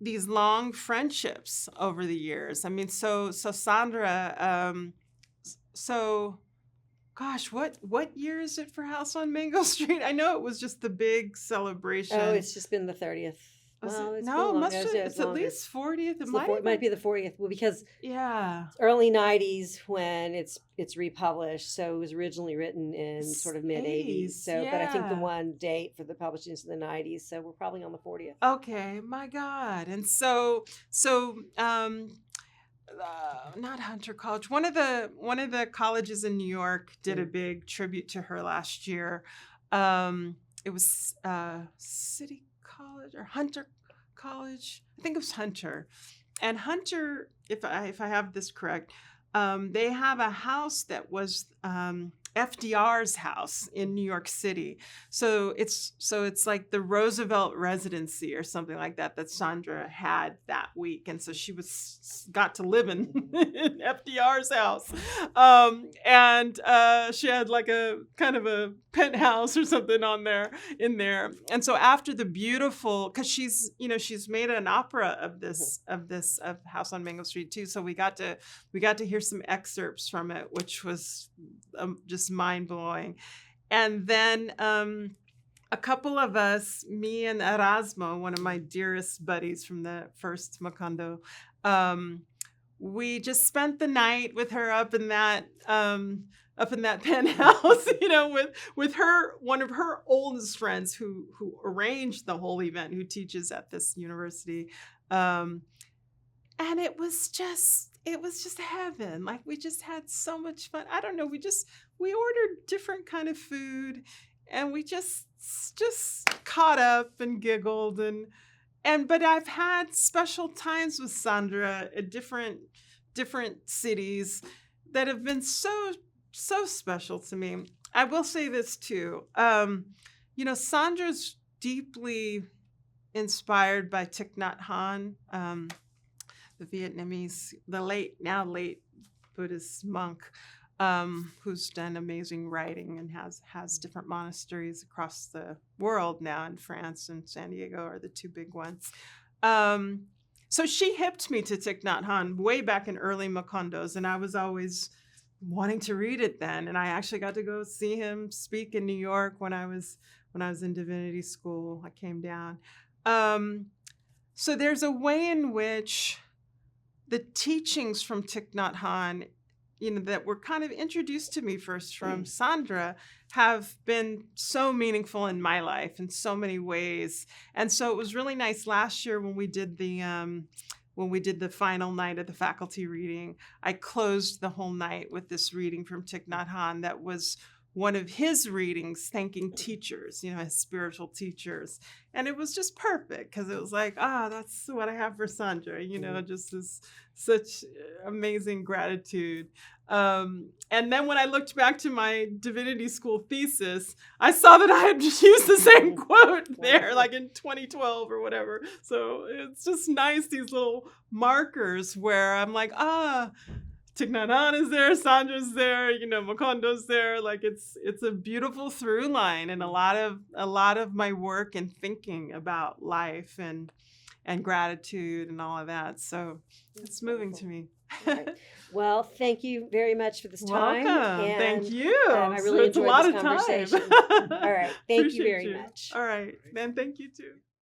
these long friendships over the years. I mean, so Sandra. So, gosh, what year is it for House on Mango Street? I know it was just the big celebration. Oh, it's just been the 30th. It's at least 40th. It might be the 40th. Well, because it's early 90s when it's republished. So it was originally written in sort of mid 80s. So, but I think the one date for the publishing is in the 90s. So we're probably on the 40th. Okay, my God. And so not Hunter College. One of the colleges in New York did a big tribute to her last year. It was City College or Hunter College. I think it was Hunter. And Hunter, if I have this correct, they have a house that was FDR's house in New York City. So it's like the Roosevelt residency or something like that Sandra had that week. And so she got to live in FDR's house. And she had like a kind of a penthouse or something in there. And so after the beautiful, cause she's made an opera of House on Mango Street too. So we got to hear some excerpts from it, which was just mind blowing. And then a couple of us, me and Erasmo, one of my dearest buddies from the first Macondo, we just spent the night with her up in that penthouse, with her, one of her oldest friends who arranged the whole event, who teaches at this university. And it was just heaven. Like, we just had so much fun. I don't know. We ordered different kind of food, and we just caught up and giggled but I've had special times with Sandra at different cities that have been so special to me. I will say this too. Sandra's deeply inspired by Thich Nhat Hanh, the Vietnamese, now late Buddhist monk, who's done amazing writing and has different monasteries across the world now. In France and San Diego are the two big ones. So she hipped me to Thich Nhat Hanh way back in early Macondos, and I was always wanting to read it then. And I actually got to go see him speak in New York when I was in Divinity School. I came down. So there's a way in which the teachings from Thich Nhat Hanh, that were kind of introduced to me first from Sandra, have been so meaningful in my life in so many ways. And so it was really nice last year when we did the final night of the faculty reading. I closed the whole night with this reading from Thich Nhat Hanh that was one of his readings, thanking teachers, his spiritual teachers. And it was just perfect, because it was like, that's what I have for Sandra, just this such amazing gratitude. And then when I looked back to my Divinity School thesis, I saw that I had just used the same quote there, like in 2012 or whatever. So it's just nice, these little markers where I'm like, Thich Nhat Hanh is there, Sandra's there, Macondo's there. Like, it's a beautiful through line in a lot of my work and thinking about life and gratitude and all of that. So it's moving to me. Right. Well, thank you very much for this time. Welcome. And, thank you. I really enjoyed this conversation. All right. Thank you very much. All right. And thank you too.